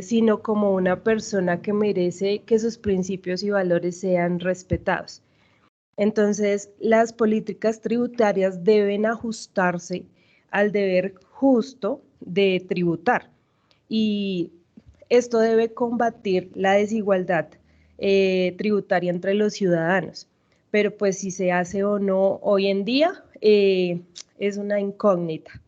sino como una persona que merece que sus principios y valores sean respetados. Entonces, las políticas tributarias deben ajustarse al deber justo de tributar y esto debe combatir la desigualdad tributaria entre los ciudadanos. Pero pues si se hace o no hoy en día es una incógnita.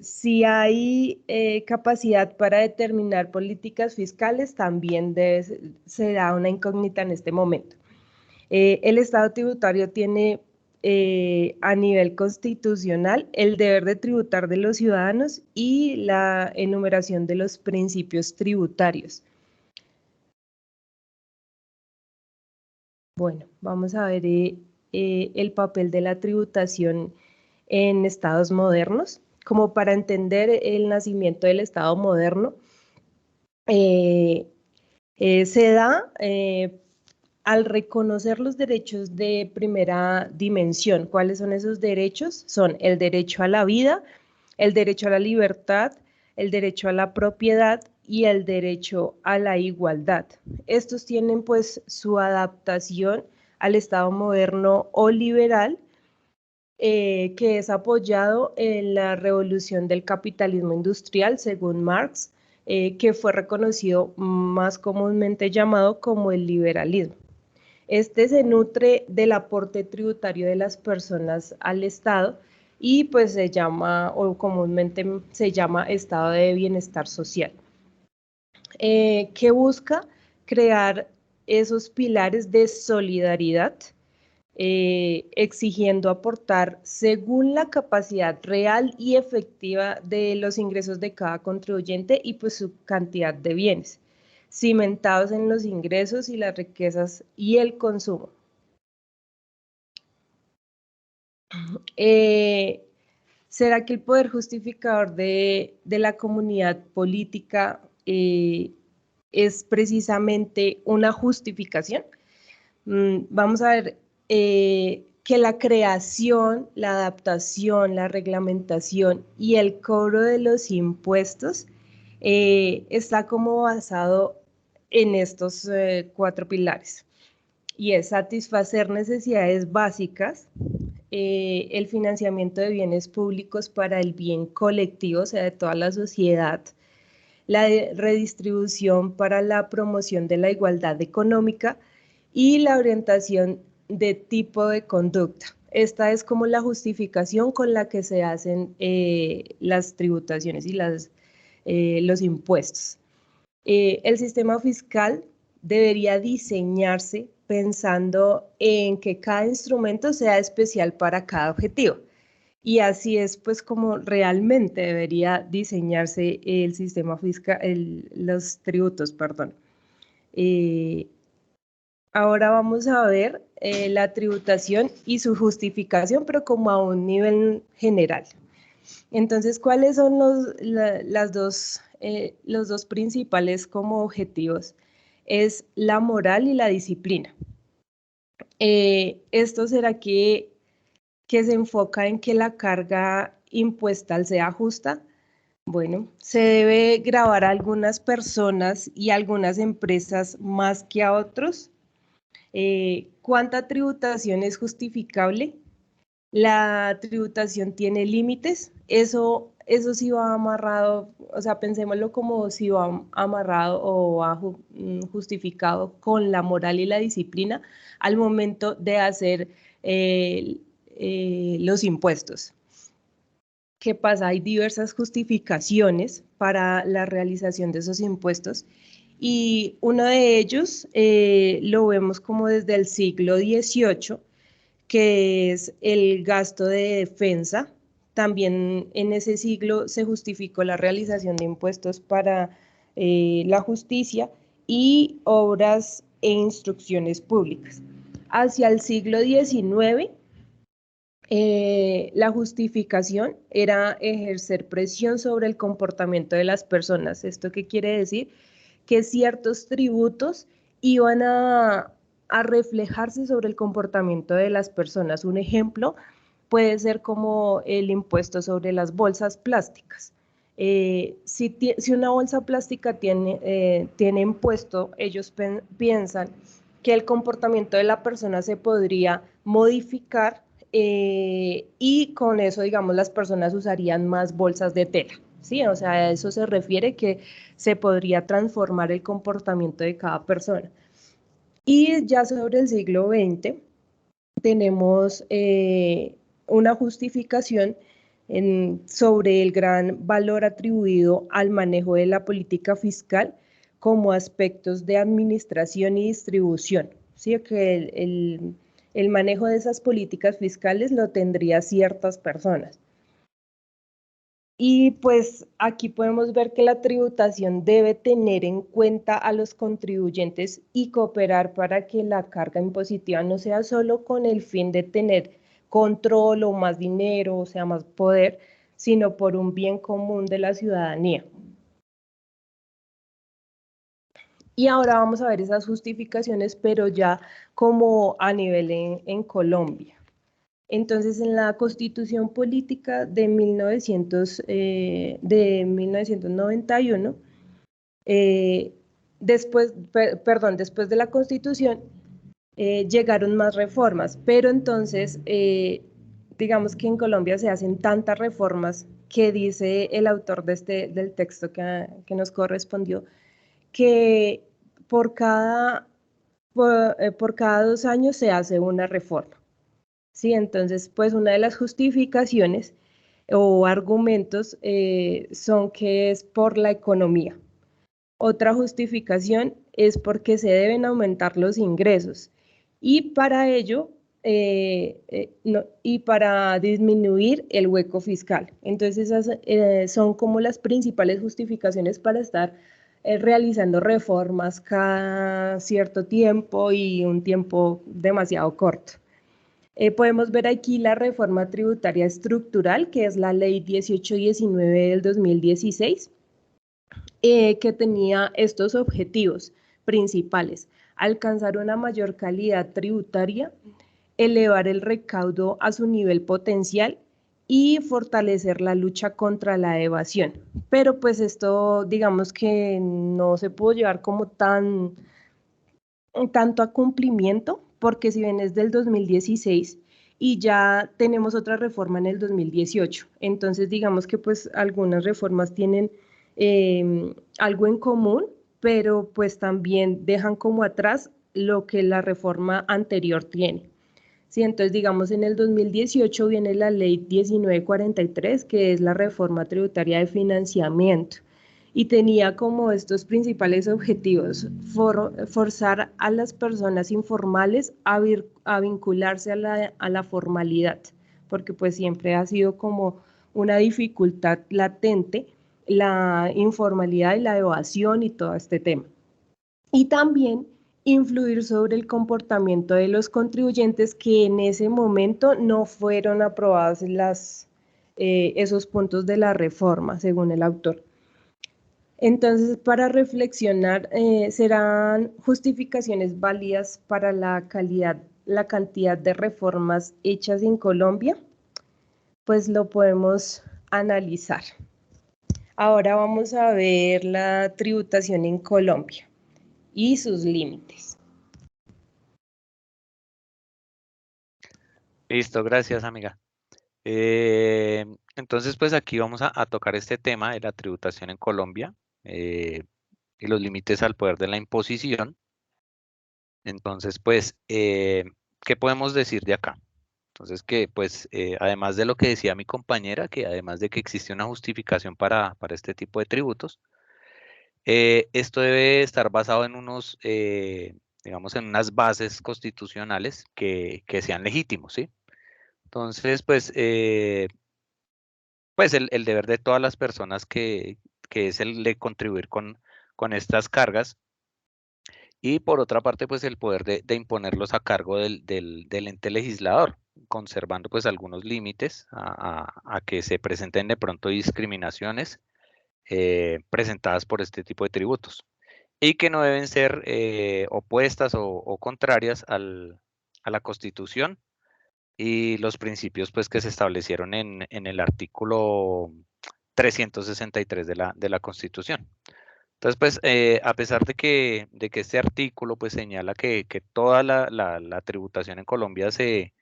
Si hay capacidad para determinar políticas fiscales, también será una incógnita en este momento. El Estado tributario tiene a nivel constitucional el deber de tributar de los ciudadanos y la enumeración de los principios tributarios. Bueno, vamos a ver el papel de la tributación en estados modernos. Como para entender el nacimiento del Estado moderno, se da al reconocer los derechos de primera dimensión, ¿cuáles son esos derechos? Son el derecho a la vida, el derecho a la libertad, el derecho a la propiedad y el derecho a la igualdad. Estos tienen pues su adaptación al Estado moderno o liberal, que es apoyado en la revolución del capitalismo industrial, según Marx, que fue reconocido más comúnmente llamado como el liberalismo. Este se nutre del aporte tributario de las personas al Estado y pues se llama, o comúnmente se llama, estado de bienestar social, que busca crear esos pilares de solidaridad, exigiendo aportar según la capacidad real y efectiva de los ingresos de cada contribuyente y pues su cantidad de bienes, cimentados en los ingresos y las riquezas y el consumo. ¿Será que el poder justificador de la comunidad política es precisamente una justificación? Vamos a ver que la creación, la adaptación, la reglamentación y el cobro de los impuestos está como basado en estos 4 pilares, y es satisfacer necesidades básicas, el financiamiento de bienes públicos para el bien colectivo, o sea, de toda la sociedad, la redistribución para la promoción de la igualdad económica y la orientación de tipo de conducta. Esta es como la justificación con la que se hacen las tributaciones y los impuestos. El sistema fiscal debería diseñarse pensando en que cada instrumento sea especial para cada objetivo. Y así es pues como realmente debería diseñarse el sistema fiscal, los tributos, perdón. Ahora vamos a ver la tributación y su justificación, pero como a un nivel general. Entonces, ¿cuáles son los dos principales como objetivos? Es la moral y la disciplina. Esto será que se enfoca en que la carga impuestal sea justa. Bueno, se debe gravar a algunas personas y a algunas empresas más que a otros. ¿Cuánta tributación es justificable? La tributación tiene límites. Eso sí va amarrado, o sea, pensémoslo como si va amarrado o va justificado con la moral y la disciplina al momento de hacer los impuestos. ¿Qué pasa? Hay diversas justificaciones para la realización de esos impuestos y uno de ellos lo vemos como desde el siglo XVIII, que es el gasto de defensa. También en ese siglo se justificó la realización de impuestos para la justicia y obras e instrucciones públicas. Hacia el siglo XIX, la justificación era ejercer presión sobre el comportamiento de las personas. ¿Esto qué quiere decir? Que ciertos tributos iban a reflejarse sobre el comportamiento de las personas. Un ejemplo puede ser como el impuesto sobre las bolsas plásticas. Si una bolsa plástica tiene impuesto, ellos piensan que el comportamiento de la persona se podría modificar y con eso, digamos, las personas usarían más bolsas de tela, ¿sí? O sea, a eso se refiere que se podría transformar el comportamiento de cada persona. Y ya sobre el siglo XX tenemos una justificación sobre el gran valor atribuido al manejo de la política fiscal como aspectos de administración y distribución, ¿sí? Que el manejo de esas políticas fiscales lo tendría ciertas personas. Y pues aquí podemos ver que la tributación debe tener en cuenta a los contribuyentes y cooperar para que la carga impositiva no sea solo con el fin de tener control o más dinero, o sea, más poder, sino por un bien común de la ciudadanía. Y ahora vamos a ver esas justificaciones, pero ya como a nivel en Colombia. Entonces, en la Constitución Política de 1991, después de la Constitución, llegaron más reformas, pero entonces, digamos que en Colombia se hacen tantas reformas que dice el autor del texto que nos correspondió, que por cada, por cada 2 años se hace una reforma. Sí, entonces, pues una de las justificaciones o argumentos son que es por la economía. Otra justificación es porque se deben aumentar los ingresos y para ello y para disminuir el hueco fiscal. Entonces esas son como las principales justificaciones para estar realizando reformas cada cierto tiempo y un tiempo demasiado corto. Podemos ver aquí la reforma tributaria estructural, que es la ley 1819 del 2016, que tenía estos objetivos principales: alcanzar una mayor calidad tributaria, elevar el recaudo a su nivel potencial y fortalecer la lucha contra la evasión. Pero pues esto, digamos que no se pudo llevar como tanto a cumplimiento, porque si bien es del 2016 y ya tenemos otra reforma en el 2018, entonces digamos que pues algunas reformas tienen algo en común, pero pues también dejan como atrás lo que la reforma anterior tiene. Sí, entonces digamos en el 2018 viene la ley 1943, que es la reforma tributaria de financiamiento, y tenía como estos principales objetivos: forzar a las personas informales a vincularse a la formalidad, porque pues siempre ha sido como una dificultad latente la informalidad y la evasión y todo este tema. Y también influir sobre el comportamiento de los contribuyentes que en ese momento no fueron aprobados esos puntos de la reforma, según el autor. Entonces, para reflexionar, ¿serán justificaciones válidas para la cantidad de reformas hechas en Colombia? Pues lo podemos analizar. Ahora vamos a ver la tributación en Colombia y sus límites. Listo, gracias, amiga. Entonces, pues aquí vamos a tocar este tema de la tributación en Colombia y los límites al poder de la imposición. Entonces, pues, ¿qué podemos decir de acá? Entonces, que pues, además de lo que decía mi compañera, que además de que existe una justificación para este tipo de tributos, esto debe estar basado en unos, digamos, en unas bases constitucionales que sean legítimos, ¿sí? Entonces, pues el deber de todas las personas que es el de contribuir con estas cargas, y por otra parte, pues el poder de imponerlos a cargo del ente legislador, conservando pues algunos límites a que se presenten de pronto discriminaciones presentadas por este tipo de tributos, y que no deben ser opuestas o contrarias a la Constitución y los principios pues que se establecieron en el artículo 363 de la Constitución. Entonces, pues, a pesar de que este artículo pues señala que toda la tributación en Colombia se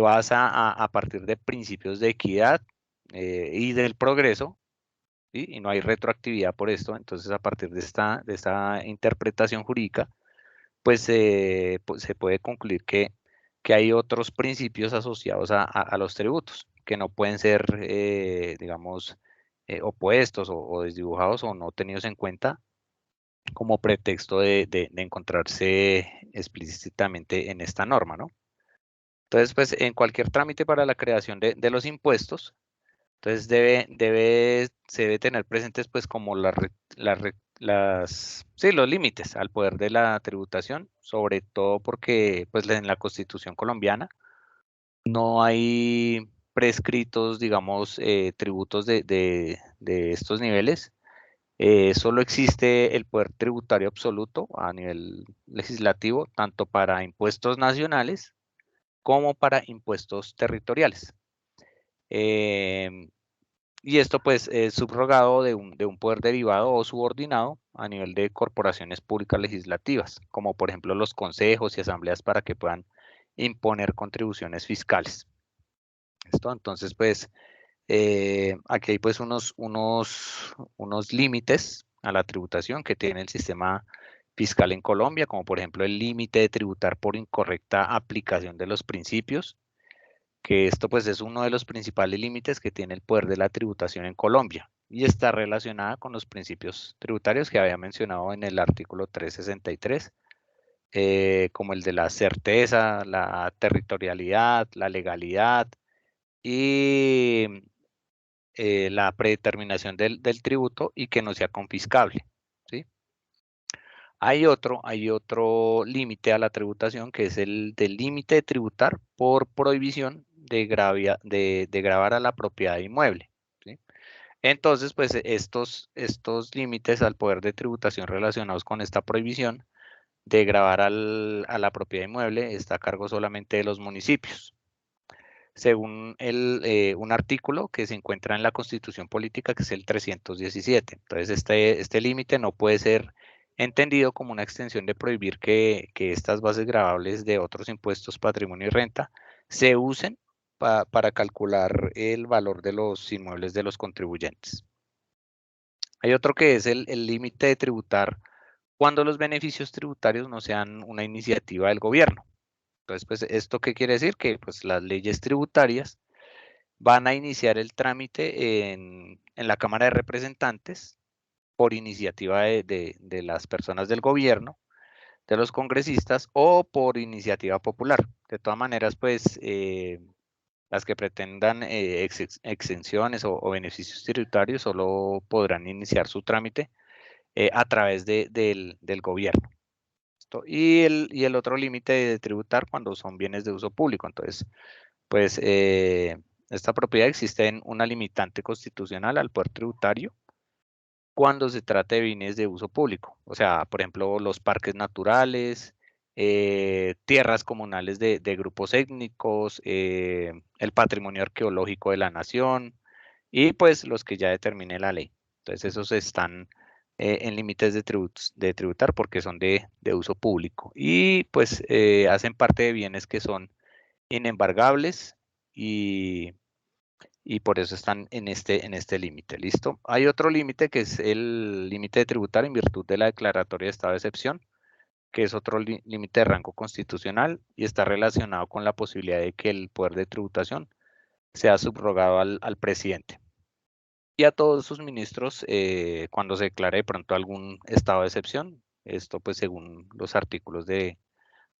basa a partir de principios de equidad y del progreso, ¿sí? Y no hay retroactividad por esto, entonces a partir de esta interpretación jurídica, pues, se puede concluir que hay otros principios asociados a los tributos, que no pueden ser, digamos, opuestos o desdibujados o no tenidos en cuenta como pretexto de encontrarse explícitamente en esta norma, ¿no? Entonces, pues, en cualquier trámite para la creación de los impuestos, entonces se debe tener presentes, pues, como sí, los límites al poder de la tributación, sobre todo porque, pues, en la Constitución colombiana no hay prescritos, digamos, tributos de estos niveles, Solo existe el poder tributario absoluto a nivel legislativo, tanto para impuestos nacionales como para impuestos territoriales. Y esto pues es subrogado de un poder derivado o subordinado a nivel de corporaciones públicas legislativas, como por ejemplo los consejos y asambleas para que puedan imponer contribuciones fiscales. ¿Listo? Entonces pues aquí hay pues unos límites a la tributación que tiene el sistema fiscal en Colombia, como por ejemplo el límite de tributar por incorrecta aplicación de los principios, que esto pues es uno de los principales límites que tiene el poder de la tributación en Colombia y está relacionada con los principios tributarios que había mencionado en el artículo 363, como el de la certeza, la territorialidad, la legalidad y la predeterminación del tributo y que no sea confiscable, ¿sí? Hay otro límite a la tributación que es el del límite de tributar por prohibición de gravar a la propiedad inmueble, ¿sí? Entonces, pues estos límites al poder de tributación relacionados con esta prohibición de gravar a la propiedad inmueble está a cargo solamente de los municipios, según un artículo que se encuentra en la Constitución Política, que es el 317. Entonces, este límite no puede ser entendido como una extensión de prohibir que estas bases gravables de otros impuestos, patrimonio y renta se usen para calcular el valor de los inmuebles de los contribuyentes. Hay otro que es el límite de tributar cuando los beneficios tributarios no sean una iniciativa del gobierno. Entonces, pues, ¿esto qué quiere decir? Que pues, las leyes tributarias van a iniciar el trámite en la Cámara de Representantes por iniciativa de las personas del gobierno, de los congresistas o por iniciativa popular. De todas maneras, pues las que pretendan exenciones o beneficios tributarios solo podrán iniciar su trámite a través del gobierno. Y el otro límite de tributar cuando son bienes de uso público. Entonces, pues esta propiedad existe en una limitante constitucional al poder tributario cuando se trata de bienes de uso público. O sea, por ejemplo, los parques naturales, tierras comunales de grupos étnicos, el patrimonio arqueológico de la nación y pues los que ya determine la ley. Entonces, esos están en límites de tributar porque son de uso público y pues hacen parte de bienes que son inembargables y por eso están en este límite, ¿listo? Hay otro límite que es el límite de tributar en virtud de la declaratoria de estado de excepción, que es otro límite de rango constitucional y está relacionado con la posibilidad de que el poder de tributación sea subrogado al presidente y a todos sus ministros cuando se declare de pronto algún estado de excepción, esto pues según los artículos de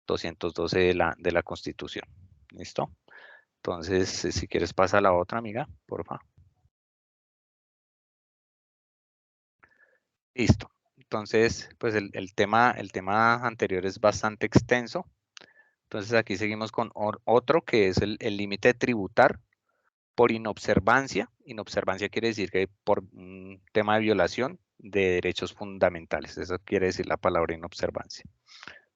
212 de la Constitución, ¿listo? Entonces, si quieres pasa a la otra, amiga, por favor. Listo. Entonces, pues el tema anterior es bastante extenso. Entonces, aquí seguimos con otro que es el límite de tributar por inobservancia. Inobservancia quiere decir que por un tema de violación de derechos fundamentales. Eso quiere decir la palabra inobservancia.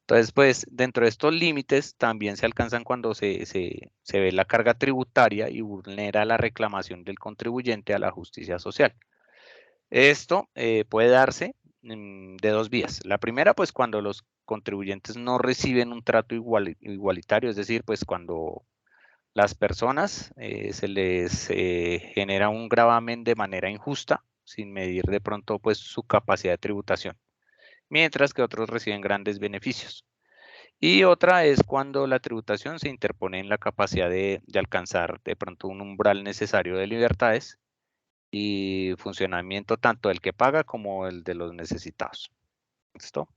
Entonces, pues, dentro de estos límites también se alcanzan cuando se ve la carga tributaria y vulnera la reclamación del contribuyente a la justicia social. Esto puede darse de dos vías. La primera, pues cuando los contribuyentes no reciben un trato igualitario, es decir, pues cuando las personas se les genera un gravamen de manera injusta, sin medir de pronto pues su capacidad de tributación, mientras que otros reciben grandes beneficios. Y otra es cuando la tributación se interpone en la capacidad de alcanzar de pronto un umbral necesario de libertades y funcionamiento tanto del que paga como el de los necesitados. ¿Listo?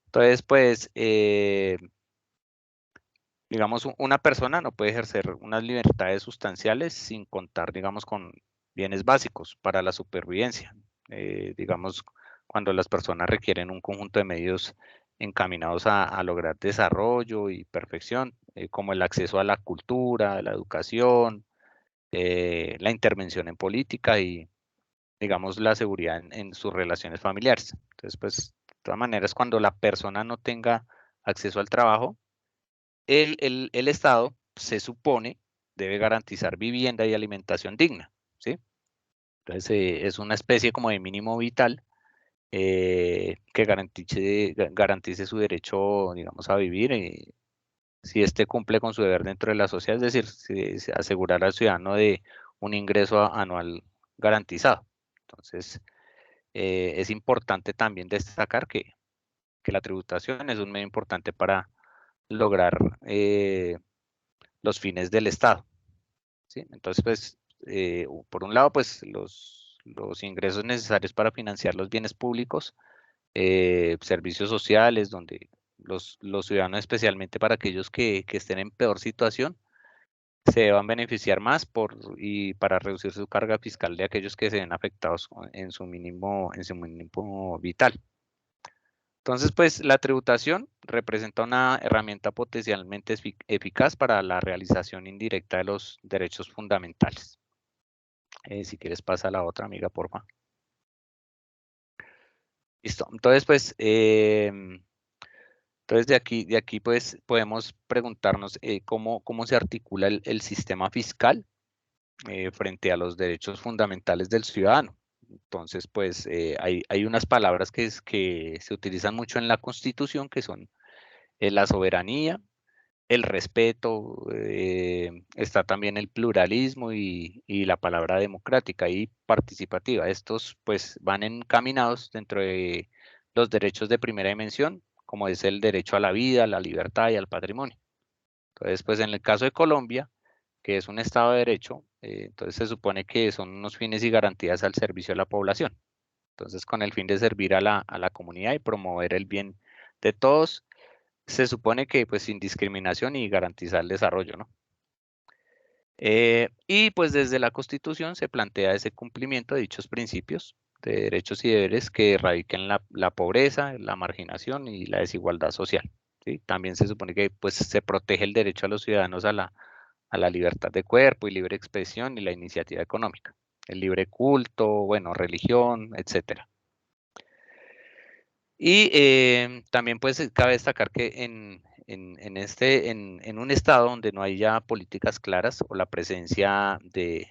Entonces, pues, digamos, una persona no puede ejercer unas libertades sustanciales sin contar, digamos, con bienes básicos para la supervivencia. Digamos, cuando las personas requieren un conjunto de medios encaminados a lograr desarrollo y perfección, como el acceso a la cultura, a la educación, la intervención en política y digamos, la seguridad en sus relaciones familiares. Entonces, pues, de todas maneras, cuando la persona no tenga acceso al trabajo, el Estado se supone debe garantizar vivienda y alimentación digna, ¿sí? Entonces, es una especie como de mínimo vital que garantice su derecho, digamos, a vivir. Si éste cumple con su deber dentro de la sociedad, es decir, asegurar al ciudadano de un ingreso anual garantizado. Entonces, es importante también destacar que la tributación es un medio importante para lograr los fines del Estado, ¿sí? Entonces, pues, por un lado, pues, los ingresos necesarios para financiar los bienes públicos, servicios sociales, donde los ciudadanos, especialmente para aquellos que estén en peor situación, se van a beneficiar más y para reducir su carga fiscal de aquellos que se ven afectados en su mínimo vital. Entonces, pues la tributación representa una herramienta potencialmente eficaz para la realización indirecta de los derechos fundamentales. Si quieres pasa a la otra, amiga, porfa. Listo. Entonces, pues, de aquí pues podemos preguntarnos cómo se articula el sistema fiscal frente a los derechos fundamentales del ciudadano. Entonces, pues hay unas palabras que se utilizan mucho en la Constitución, que son la soberanía, el respeto, está también el pluralismo y la palabra democrática y participativa. Estos pues van encaminados dentro de los derechos de primera dimensión, como es el derecho a la vida, a la libertad y al patrimonio. Entonces, pues en el caso de Colombia, que es un Estado de Derecho, entonces se supone que son unos fines y garantías al servicio de la población. Entonces, con el fin de servir a la comunidad y promover el bien de todos, se supone que pues sin discriminación y garantizar el desarrollo, ¿no? Y pues desde la Constitución se plantea ese cumplimiento de dichos principios de derechos y deberes que erradiquen la pobreza, la marginación y la desigualdad social, ¿sí? También se supone que pues se protege el derecho a los ciudadanos a la libertad de cuerpo y libre expresión y la iniciativa económica, el libre culto, bueno, religión, etcétera. Y también pues cabe destacar que en un estado donde no haya políticas claras o la presencia de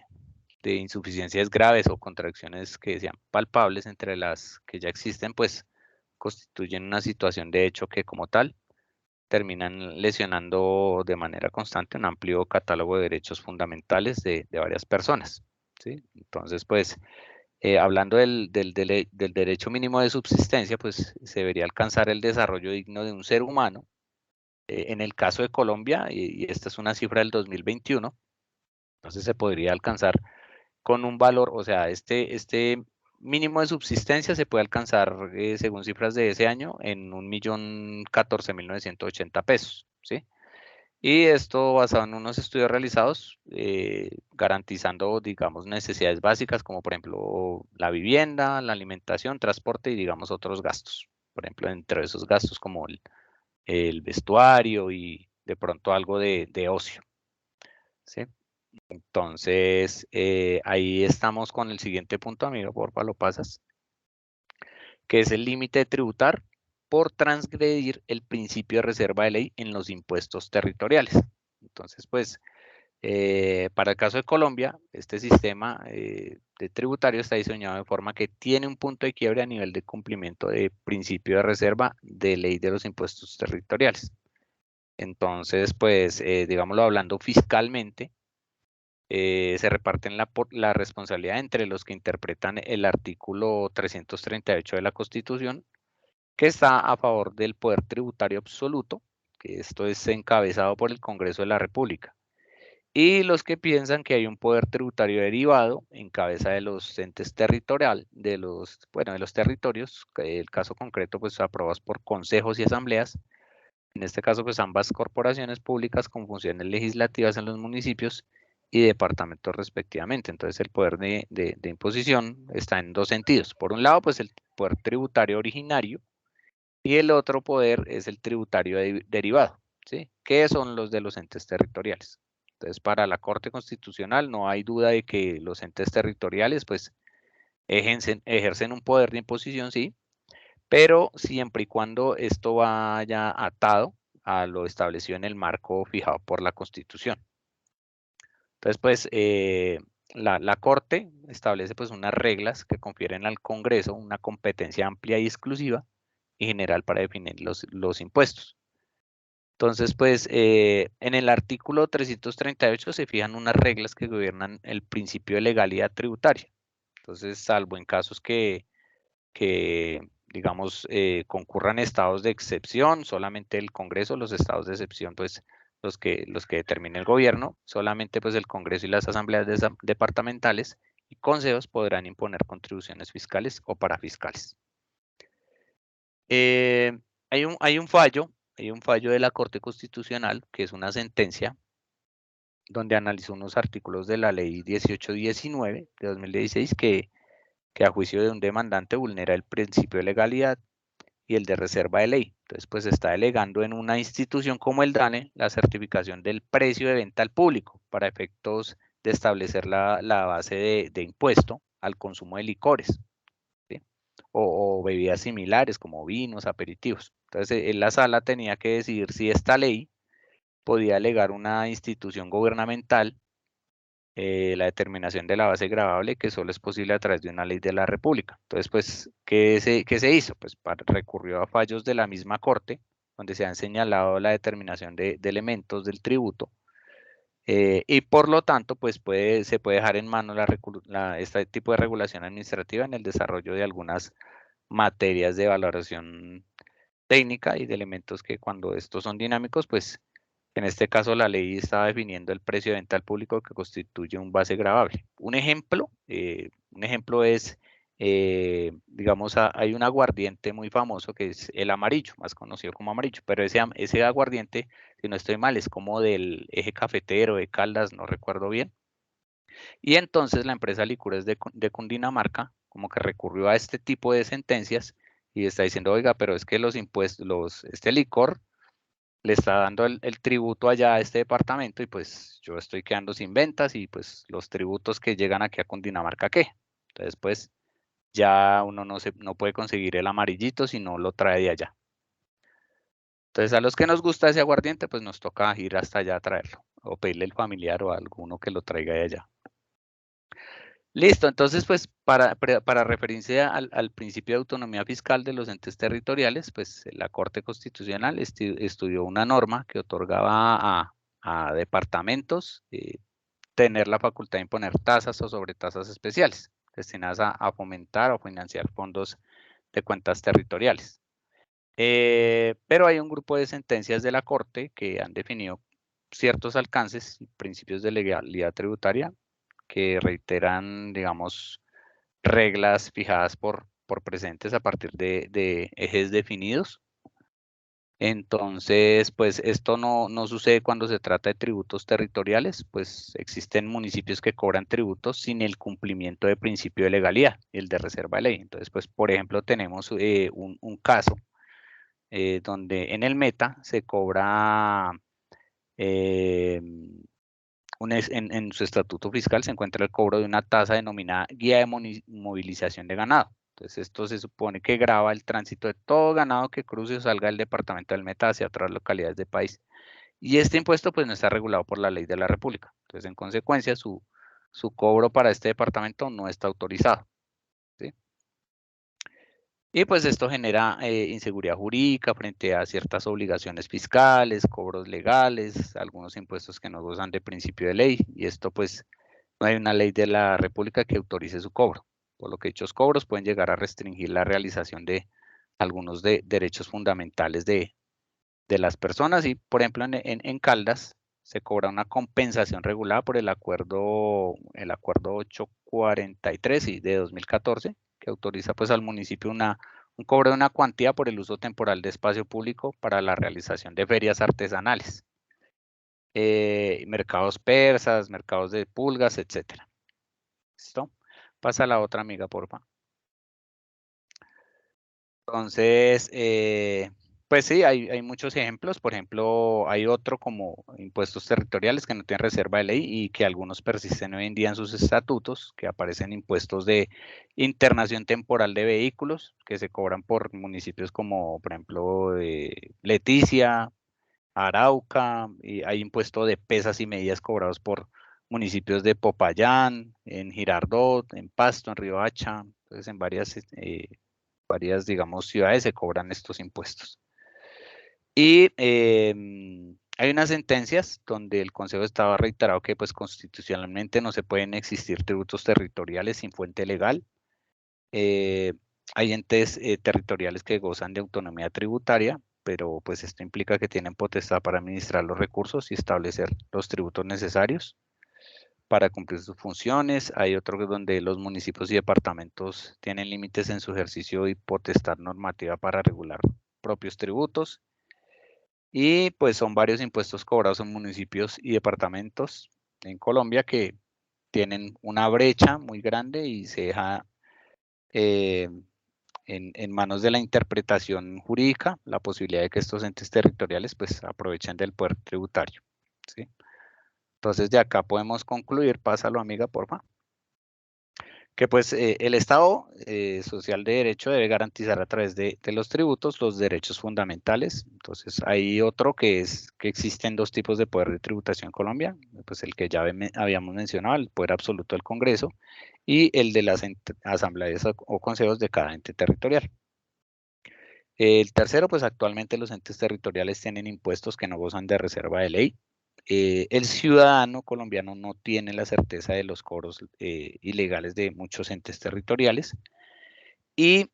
insuficiencias graves o contradicciones que sean palpables entre las que ya existen, pues constituyen una situación de hecho que como tal terminan lesionando de manera constante un amplio catálogo de derechos fundamentales de varias personas, ¿sí? Entonces, pues, hablando del derecho mínimo de subsistencia, pues se debería alcanzar el desarrollo digno de un ser humano. En el caso de Colombia, y esta es una cifra del 2021, entonces se podría alcanzar con un valor, o sea, este mínimo de subsistencia se puede alcanzar, según cifras de ese año, en 1.014.980 pesos, ¿sí? Y esto basado en unos estudios realizados, garantizando, digamos, necesidades básicas como, por ejemplo, la vivienda, la alimentación, transporte y, digamos, otros gastos. Por ejemplo, entre esos gastos como el vestuario y de pronto algo de ocio, ¿sí? Entonces, ahí estamos con el siguiente punto, amigo, porfa, lo pasas, que es el límite de tributar por transgredir el principio de reserva de ley en los impuestos territoriales. Entonces, pues, para el caso de Colombia, este sistema de tributario está diseñado de forma que tiene un punto de quiebre a nivel de cumplimiento de principio de reserva de ley de los impuestos territoriales. Entonces, pues, digámoslo hablando fiscalmente, se reparten la responsabilidad entre los que interpretan el artículo 338 de la Constitución, que está a favor del poder tributario absoluto, que esto es encabezado por el Congreso de la República, y los que piensan que hay un poder tributario derivado en cabeza de los entes territoriales, de los territorios, el caso concreto pues aprobados por consejos y asambleas, en este caso pues ambas corporaciones públicas con funciones legislativas en los municipios y departamentos respectivamente. Entonces el poder de imposición está en dos sentidos. Por un lado pues el poder tributario originario y el otro poder es el tributario derivado, ¿sí? Que son los de los entes territoriales. Entonces, para la Corte Constitucional no hay duda de que los entes territoriales, pues, ejercen un poder de imposición, sí, pero siempre y cuando esto vaya atado a lo establecido en el marco fijado por la Constitución. Entonces, pues, la Corte establece pues unas reglas que confieren al Congreso una competencia amplia y exclusiva y general para definir los impuestos. Entonces, pues, en el artículo 338 se fijan unas reglas que gobiernan el principio de legalidad tributaria. Entonces, salvo en casos que digamos, concurran estados de excepción, solamente el Congreso, los estados de excepción, pues, los que determine el gobierno, solamente pues el Congreso y las asambleas departamentales y consejos podrán imponer contribuciones fiscales o parafiscales. Hay un fallo de la Corte Constitucional, que es una sentencia, donde analizó unos artículos de la ley 1819 de 2016 que a juicio de un demandante vulnera el principio de legalidad y el de reserva de ley. Entonces, pues está delegando en una institución como el DANE la certificación del precio de venta al público para efectos de establecer la base de impuesto al consumo de licores, ¿sí? O bebidas similares como vinos, aperitivos. Entonces, en la sala tenía que decidir si esta ley podía alegar una institución gubernamental la determinación de la base gravable, que solo es posible a través de una ley de la República. Entonces, pues, ¿qué se hizo? Pues recurrió a fallos de la misma Corte, donde se han señalado la determinación de elementos del tributo, y por lo tanto, pues se puede dejar en mano este tipo de regulación administrativa en el desarrollo de algunas materias de valoración técnica y de elementos que cuando estos son dinámicos, pues en este caso, la ley está definiendo el precio de venta al público que constituye un base gravable. Un ejemplo es, digamos, hay un aguardiente muy famoso que es el amarillo, más conocido como amarillo, pero ese aguardiente, si no estoy mal, es como del eje cafetero de Caldas, no recuerdo bien. Y entonces la empresa Licores de Cundinamarca como que recurrió a este tipo de sentencias y está diciendo, oiga, pero es que los impuestos, este licor le está dando el tributo allá a este departamento y pues yo estoy quedando sin ventas y pues los tributos que llegan aquí a Cundinamarca, ¿qué? Entonces pues ya uno no puede conseguir el amarillito si no lo trae de allá. Entonces a los que nos gusta ese aguardiente pues nos toca ir hasta allá a traerlo o pedirle al familiar o a alguno que lo traiga de allá. Listo, entonces pues para referirse al principio de autonomía fiscal de los entes territoriales, pues la Corte Constitucional estudió una norma que otorgaba a departamentos tener la facultad de imponer tasas o sobretasas especiales destinadas a fomentar o financiar fondos de cuentas territoriales. Pero hay un grupo de sentencias de la Corte que han definido ciertos alcances y principios de legalidad tributaria que reiteran, digamos, reglas fijadas por presentes a partir de ejes definidos. Entonces, pues esto no sucede cuando se trata de tributos territoriales, pues existen municipios que cobran tributos sin el cumplimiento de principio de legalidad y el de reserva de ley. Entonces, pues, por ejemplo, tenemos un caso donde en el Meta se cobra en su estatuto fiscal se encuentra el cobro de una tasa denominada guía de movilización de ganado. Entonces, esto se supone que grava el tránsito de todo ganado que cruce o salga del departamento del Meta hacia otras localidades del país. Y este impuesto pues no está regulado por la ley de la República. Entonces, en consecuencia, su cobro para este departamento no está autorizado, ¿sí? Y pues esto genera inseguridad jurídica frente a ciertas obligaciones fiscales, cobros legales, algunos impuestos que no gozan de principio de ley. Y esto pues no hay una ley de la República que autorice su cobro, por lo que dichos cobros pueden llegar a restringir la realización de algunos derechos fundamentales de las personas. Y por ejemplo en Caldas se cobra una compensación regulada por el acuerdo 843 de 2014 que autoriza pues al municipio un cobro de una cuantía por el uso temporal de espacio público para la realización de ferias artesanales, mercados persas, mercados de pulgas, etcétera. ¿Listo? Pasa a la otra amiga, porfa. Entonces, Pues sí, hay muchos ejemplos. Por ejemplo, hay otro como impuestos territoriales que no tienen reserva de ley y que algunos persisten hoy en día en sus estatutos, que aparecen impuestos de internación temporal de vehículos que se cobran por municipios como, por ejemplo, Leticia, Arauca, y hay impuesto de pesas y medidas cobrados por municipios de Popayán, en Girardot, en Pasto, en Riohacha. Entonces, en varias, digamos, ciudades se cobran estos impuestos. Y hay unas sentencias donde el Consejo de Estado ha reiterado que pues constitucionalmente no se pueden existir tributos territoriales sin fuente legal. Hay entes territoriales que gozan de autonomía tributaria, pero pues esto implica que tienen potestad para administrar los recursos y establecer los tributos necesarios para cumplir sus funciones. Hay otro donde los municipios y departamentos tienen límites en su ejercicio y potestad normativa para regular propios tributos. Y pues son varios impuestos cobrados en municipios y departamentos en Colombia que tienen una brecha muy grande y se deja en manos de la interpretación jurídica la posibilidad de que estos entes territoriales pues aprovechen del poder tributario, ¿sí? Entonces de acá podemos concluir, pásalo amiga, porfa, que pues el Estado social de derecho debe garantizar a través de los tributos los derechos fundamentales. Entonces hay otro que es que existen dos tipos de poder de tributación en Colombia, pues el que ya habíamos mencionado, el poder absoluto del Congreso y el de las asambleas o consejos de cada ente territorial. El tercero, pues actualmente los entes territoriales tienen impuestos que no gozan de reserva de ley. El ciudadano colombiano no tiene la certeza de los cobros ilegales de muchos entes territoriales y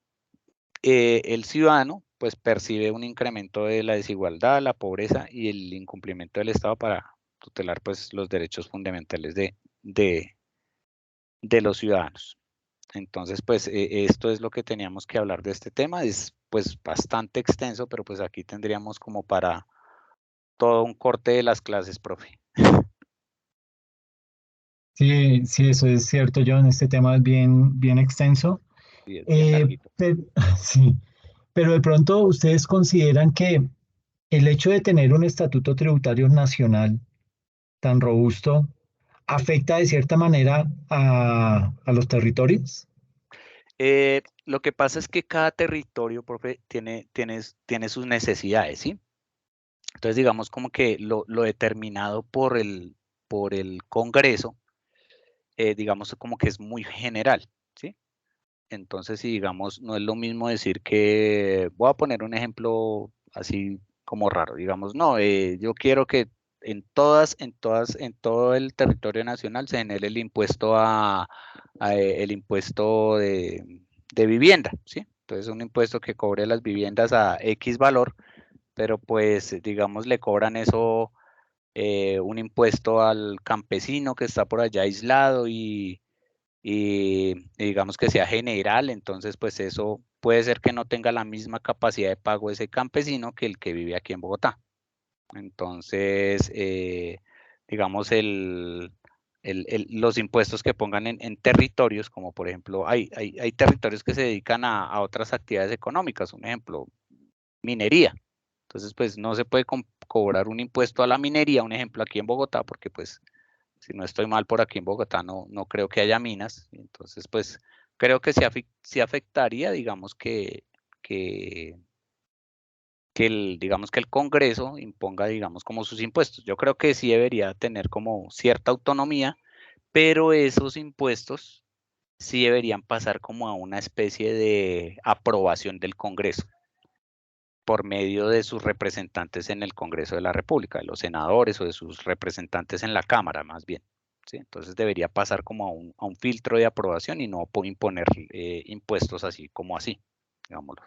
el ciudadano pues percibe un incremento de la desigualdad, la pobreza y el incumplimiento del Estado para tutelar pues los derechos fundamentales de los ciudadanos. Entonces, pues esto es lo que teníamos que hablar de este tema. Es pues bastante extenso, pero pues aquí tendríamos como para todo un corte de las clases, profe. Sí, sí, eso es cierto, John. Este tema es bien extenso. Y es bien larguito. Sí, pero de pronto ustedes consideran que el hecho de tener un estatuto tributario nacional tan robusto afecta de cierta manera a los territorios. Lo que pasa es que cada territorio, profe, tiene sus necesidades, ¿sí? Entonces, digamos como que lo determinado por el Congreso, digamos como que es muy general, ¿sí? Entonces, si digamos, no es lo mismo decir que, voy a poner un ejemplo así como raro, digamos, no, yo quiero que en todo el territorio nacional se genere el impuesto el impuesto de vivienda, ¿sí? Entonces, un impuesto que cobre las viviendas a X valor, pero pues, digamos, le cobran eso, un impuesto al campesino que está por allá aislado y digamos que sea general, entonces pues eso puede ser que no tenga la misma capacidad de pago ese campesino que el que vive aquí en Bogotá. Entonces, digamos, los impuestos que pongan en territorios, como por ejemplo, hay territorios que se dedican a otras actividades económicas, un ejemplo, minería. Entonces, pues no se puede cobrar un impuesto a la minería, un ejemplo aquí en Bogotá, porque pues si no estoy mal por aquí en Bogotá, no creo que haya minas. Entonces, pues creo que sí afectaría, digamos digamos que el Congreso imponga, digamos, como sus impuestos. Yo creo que sí debería tener como cierta autonomía, pero esos impuestos sí deberían pasar como a una especie de aprobación del Congreso por medio de sus representantes en el Congreso de la República, de los senadores o de sus representantes en la Cámara, más bien. ¿Sí? Entonces debería pasar como a un filtro de aprobación y no imponer impuestos así como así, digámoslo.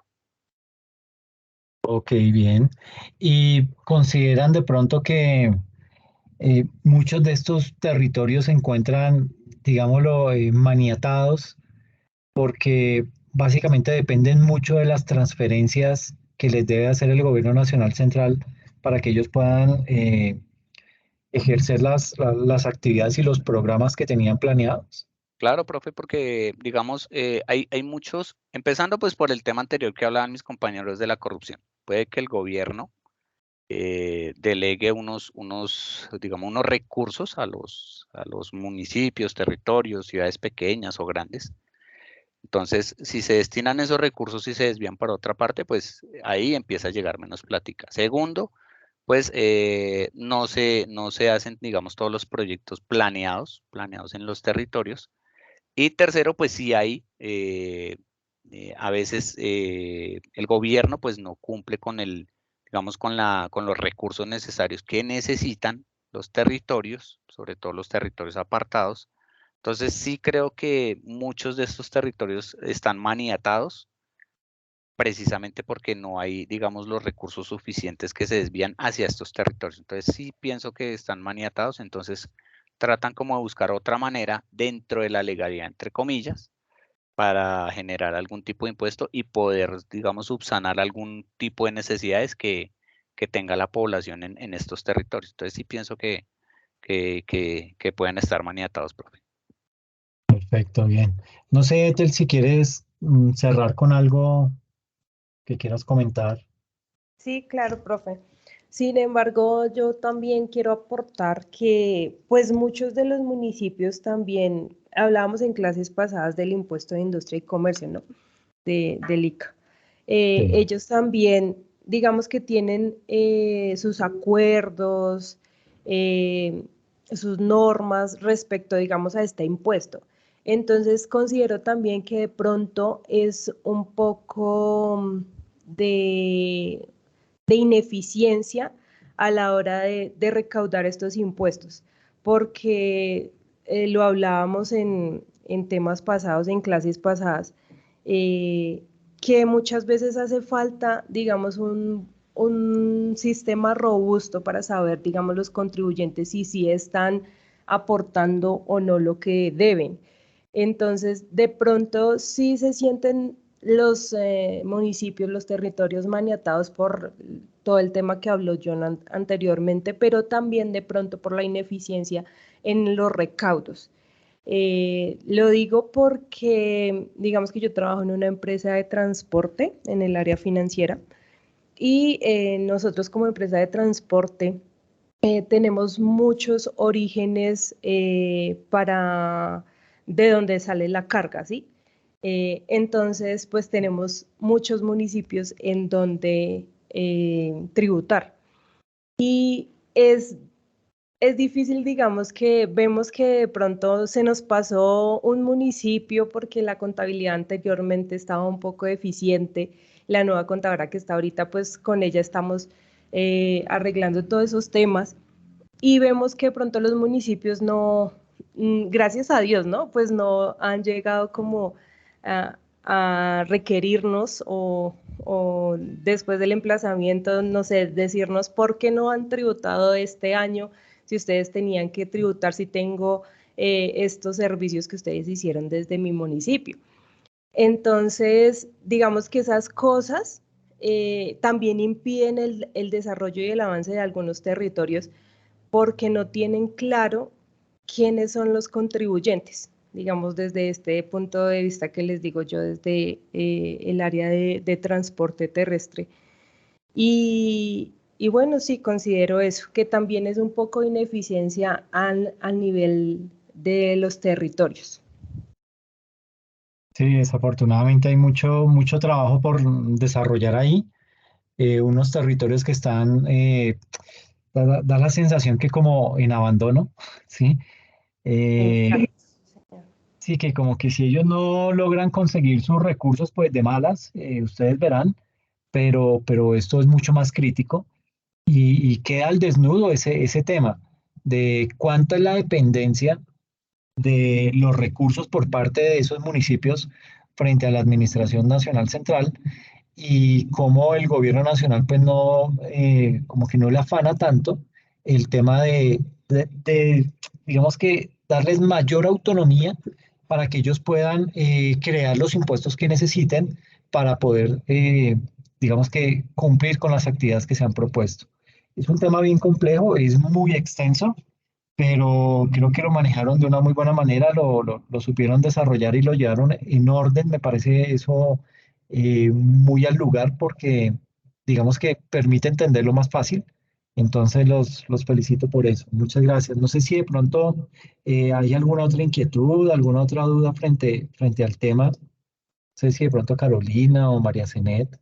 Ok, bien. ¿Y consideran de pronto que muchos de estos territorios se encuentran, digámoslo, maniatados porque básicamente dependen mucho de las transferencias que les debe hacer el gobierno nacional central para que ellos puedan ejercer las actividades y los programas que tenían planeados? Claro, profe, porque digamos, hay muchos, empezando pues por el tema anterior que hablaban mis compañeros de la corrupción. puede que el gobierno delegue digamos, unos recursos a los municipios, territorios, ciudades pequeñas o grandes. Entonces, si se destinan esos recursos y se desvían para otra parte, pues ahí empieza a llegar menos plática. Segundo, pues no se hacen, digamos, todos los proyectos planeados en los territorios. Y tercero, pues sí hay, a veces el gobierno pues no cumple digamos, con los recursos necesarios que necesitan los territorios, sobre todo los territorios apartados. Entonces sí creo que muchos de estos territorios están maniatados precisamente porque no hay, digamos, los recursos suficientes que se desvían hacia estos territorios. Entonces sí pienso que están maniatados, entonces tratan como de buscar otra manera dentro de la legalidad, entre comillas, para generar algún tipo de impuesto y poder, digamos, subsanar algún tipo de necesidades que tenga la población en estos territorios. Entonces sí pienso que pueden estar maniatados, profe. Perfecto, bien. No sé, Ethel, si quieres cerrar con algo que quieras comentar. Sí, claro, profe. Sin embargo, yo también quiero aportar que pues muchos de los municipios también, hablábamos en clases pasadas del impuesto de industria y comercio, ¿no? Del ICA. Sí. Ellos también, digamos que tienen sus acuerdos, eh, sus normas respecto, digamos, a este impuesto. Entonces, considero también que de pronto es un poco de ineficiencia a la hora de recaudar estos impuestos, porque lo hablábamos en temas pasados, en clases pasadas, que muchas veces hace falta, digamos, un sistema robusto para saber, digamos, los contribuyentes si están aportando o no lo que deben. Entonces, de pronto sí se sienten los municipios, los territorios maniatados por todo el tema que habló John anteriormente, pero también de pronto por la ineficiencia en los recaudos. Lo digo porque, digamos que yo trabajo en una empresa de transporte en el área financiera y nosotros como empresa de transporte tenemos muchos orígenes para de dónde sale la carga, ¿sí? Entonces, pues tenemos muchos municipios en donde tributar. Y es difícil, digamos, que vemos que de pronto se nos pasó un municipio porque la contabilidad anteriormente estaba un poco deficiente. La nueva contadora que está ahorita, pues con ella estamos arreglando todos esos temas y vemos que de pronto los municipios no, gracias a Dios, ¿no? Pues no han llegado como a requerirnos o después del emplazamiento, no sé, decirnos por qué no han tributado este año, si ustedes tenían que tributar, si tengo estos servicios que ustedes hicieron desde mi municipio. Entonces, digamos que esas cosas también impiden el desarrollo y el avance de algunos territorios porque no tienen claro quiénes son los contribuyentes, digamos desde este punto de vista que les digo yo, desde el área de transporte terrestre. Y bueno, sí, considero eso, que también es un poco ineficiencia al nivel de los territorios. Sí, desafortunadamente hay mucho trabajo por desarrollar ahí. Unos territorios que están, da la sensación que como en abandono, ¿sí? Eh, Exacto. sí, que como que si ellos no logran conseguir sus recursos, pues de malas, ustedes verán, pero esto es mucho más crítico y queda al desnudo ese tema de cuánta es la dependencia de los recursos por parte de esos municipios frente a la Administración Nacional Central y cómo el gobierno nacional pues no, como que no le afana tanto el tema de, digamos que darles mayor autonomía para que ellos puedan crear los impuestos que necesiten para poder, digamos que cumplir con las actividades que se han propuesto. Es un tema bien complejo, es muy extenso, pero creo que lo manejaron de una muy buena manera, lo supieron desarrollar y lo llevaron en orden, me parece eso muy al lugar porque digamos que permite entenderlo más fácil. Entonces los felicito por eso. Muchas gracias. No sé si de pronto hay alguna otra inquietud, alguna otra duda frente al tema. No sé si de pronto Carolina o María Zenet.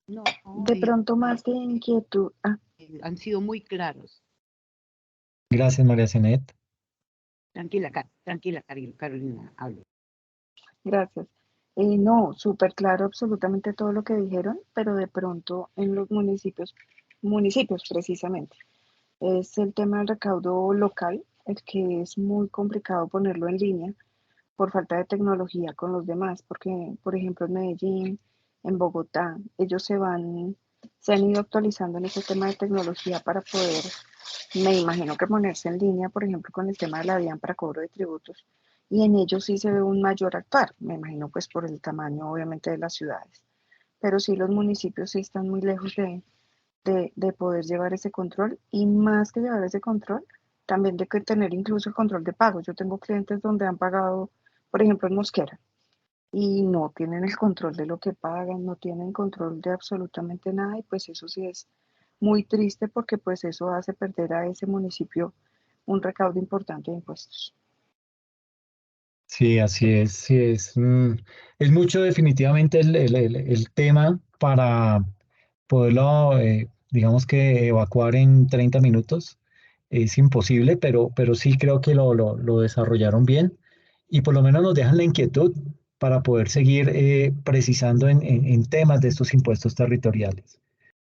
No, De pronto más que inquietud. han sido muy claros. Gracias, María Zenet. Tranquila, Carolina, hablo. Gracias. No, súper claro absolutamente todo lo que dijeron, pero de pronto en los municipios precisamente, es el tema del recaudo local, el que es muy complicado ponerlo en línea por falta de tecnología con los demás, porque por ejemplo en Medellín, en Bogotá, ellos se han ido actualizando en ese tema de tecnología para poder, me imagino que ponerse en línea, por ejemplo, con el tema de la DIAN para cobro de tributos, y en ellos sí se ve un mayor actuar, me imagino pues por el tamaño obviamente de las ciudades, pero sí los municipios sí están muy lejos de poder llevar ese control, y más que llevar ese control, también de que tener incluso el control de pago. Yo tengo clientes donde han pagado, por ejemplo, en Mosquera, y no tienen el control de lo que pagan, no tienen control de absolutamente nada, y pues eso sí es muy triste porque pues eso hace perder a ese municipio un recaudo importante de impuestos. Sí, así es, sí es. Es mucho definitivamente el tema para poderlo, digamos que evacuar en 30 minutos. Es imposible, pero sí creo que lo desarrollaron bien y por lo menos nos dejan la inquietud para poder seguir precisando en temas de estos impuestos territoriales.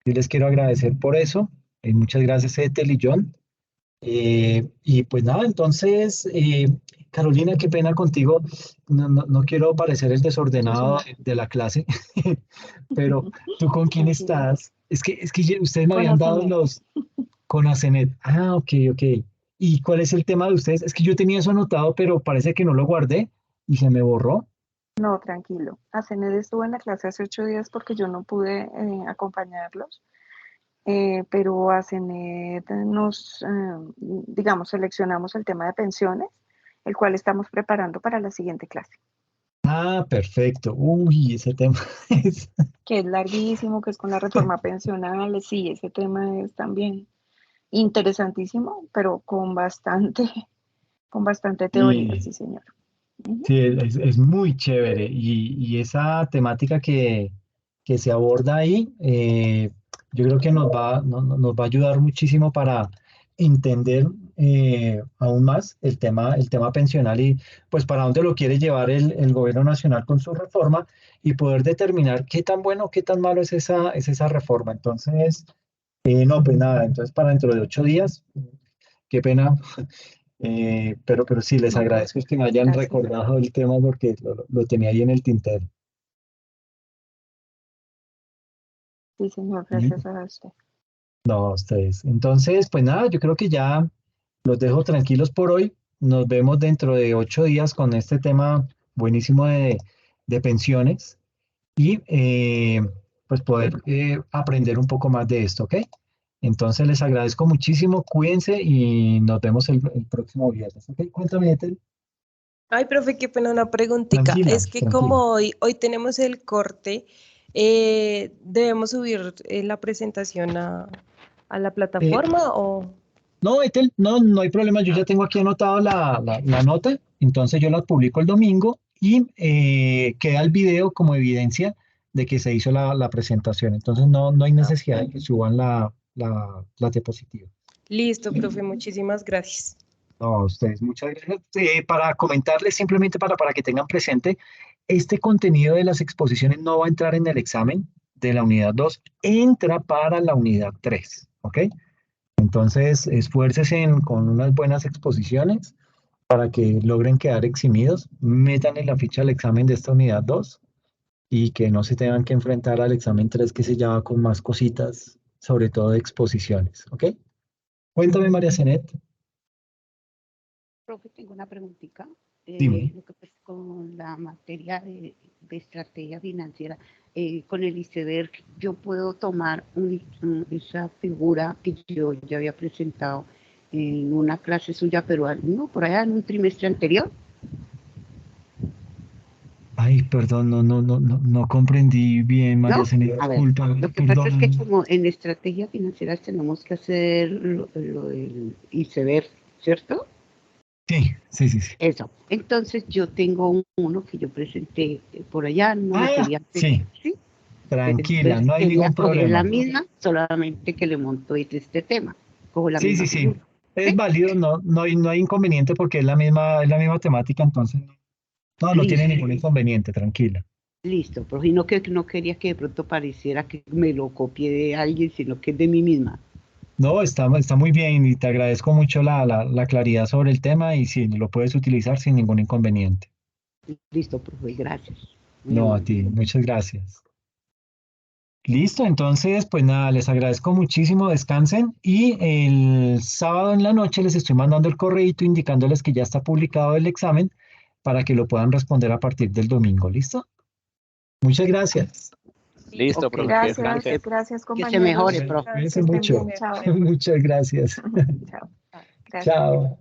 Yo les quiero agradecer por eso. Muchas gracias, Ethel y John. Y pues nada, entonces, Carolina, qué pena contigo. No quiero parecer el Sí, desordenado señor. de la clase, pero ¿tú con quién Tranquilo. estás? Es que ustedes me Con habían dado Asenet. los con Acenet. Ah, ok, ok. ¿Y cuál es el tema de ustedes? Es que yo tenía eso anotado, pero parece que no lo guardé y se me borró. No, tranquilo. Asenet estuvo en la clase hace 8 días porque yo no pude acompañarlos, pero Asenet digamos, seleccionamos el tema de pensiones, el cual estamos preparando para la siguiente clase, Ah, perfecto. Uy, ese tema es... que es larguísimo, que es con la reforma pensional. Sí, ese tema es también interesantísimo, pero con bastante teoría, Sí, sí, señor. Ujú. sí, es muy chévere y esa temática que se aborda ahí, yo creo que nos va a ayudar muchísimo para entender aún más el tema pensional y pues para dónde lo quiere llevar el gobierno nacional con su reforma y poder determinar qué tan bueno, qué tan malo es esa reforma. Entonces, no, pues nada, entonces para dentro de 8 días, qué pena. Pero sí, les No, agradezco que me hayan gracias. recordado el tema porque lo tenía ahí en el tintero. Sí, señor, ¿Sí? gracias a usted. No, a ustedes. Entonces, pues nada, yo creo que ya los dejo tranquilos por hoy. Nos vemos dentro de 8 días con este tema buenísimo de pensiones y pues poder aprender un poco más de esto, ¿ok? Entonces les agradezco muchísimo, cuídense y nos vemos el próximo viernes, ¿ok? Cuéntame, Ethel. Ay, profe, qué pena una preguntita. Tranquila, Es que tranquila. como hoy tenemos el corte, ¿debemos subir la presentación a la Eh, plataforma o...? No, Ethel, no hay problema. Yo ya tengo aquí anotado la nota, entonces yo la publico el domingo y queda el video como evidencia de que se hizo la presentación. Entonces no hay Ah, necesidad de que suban la diapositiva. listo, profe, muchísimas gracias. No, a ustedes, muchas gracias. Para comentarles, simplemente para que tengan presente, este contenido de las exposiciones no va a entrar en el examen de la unidad 2, entra para la unidad 3, ¿ok? Entonces, esfuércense con unas buenas exposiciones para que logren quedar eximidos, metan en la ficha el examen de esta unidad 2 y que no se tengan que enfrentar al examen 3 que se llama con más cositas, sobre todo de exposiciones, ¿ok? Cuéntame, María Zenet. Profe, tengo una preguntita. Dime. Lo que pasa con la materia de estrategia financiera, con el iceberg, yo puedo tomar esa figura que yo ya había presentado en una clase suya, pero no, por allá en un trimestre anterior. Ay, perdón, no comprendí bien, María No, Celia, a ver, disculpa, lo que pasa es que perdón. como en estrategias financieras tenemos que hacer lo del iceberg, ¿cierto? Sí. Eso. Entonces yo tengo uno que yo presenté por allá, una Ah, materia, sí, ¿sí? tranquila, Entonces no hay quería ningún coger la problema. misma, solamente que le monto este tema. Cojo la misma Sí. figura. Es ¿Sí? válido, no hay inconveniente porque es la misma temática, entonces no tiene Listo, ningún inconveniente, tranquila. listo. Pero si no, que no quería que de pronto pareciera que me lo copié de alguien, sino que es de mí misma. No, está muy bien y te agradezco mucho la claridad sobre el tema y sí, lo puedes utilizar sin ningún inconveniente. Listo, profe, gracias. Muy No, a amable. ti, muchas gracias. Listo, entonces, pues nada, les agradezco muchísimo, descansen y el sábado en la noche les estoy mandando el correíto indicándoles que ya está publicado el examen para que lo puedan responder a partir del domingo, ¿listo? Muchas gracias. Listo, Ok, profe, que Gracias, descanse. gracias que se mejore, compañeros. profe. Que Cuídense estén mucho. bien, chao. Muchas gracias. Chao. Gracias. Chao.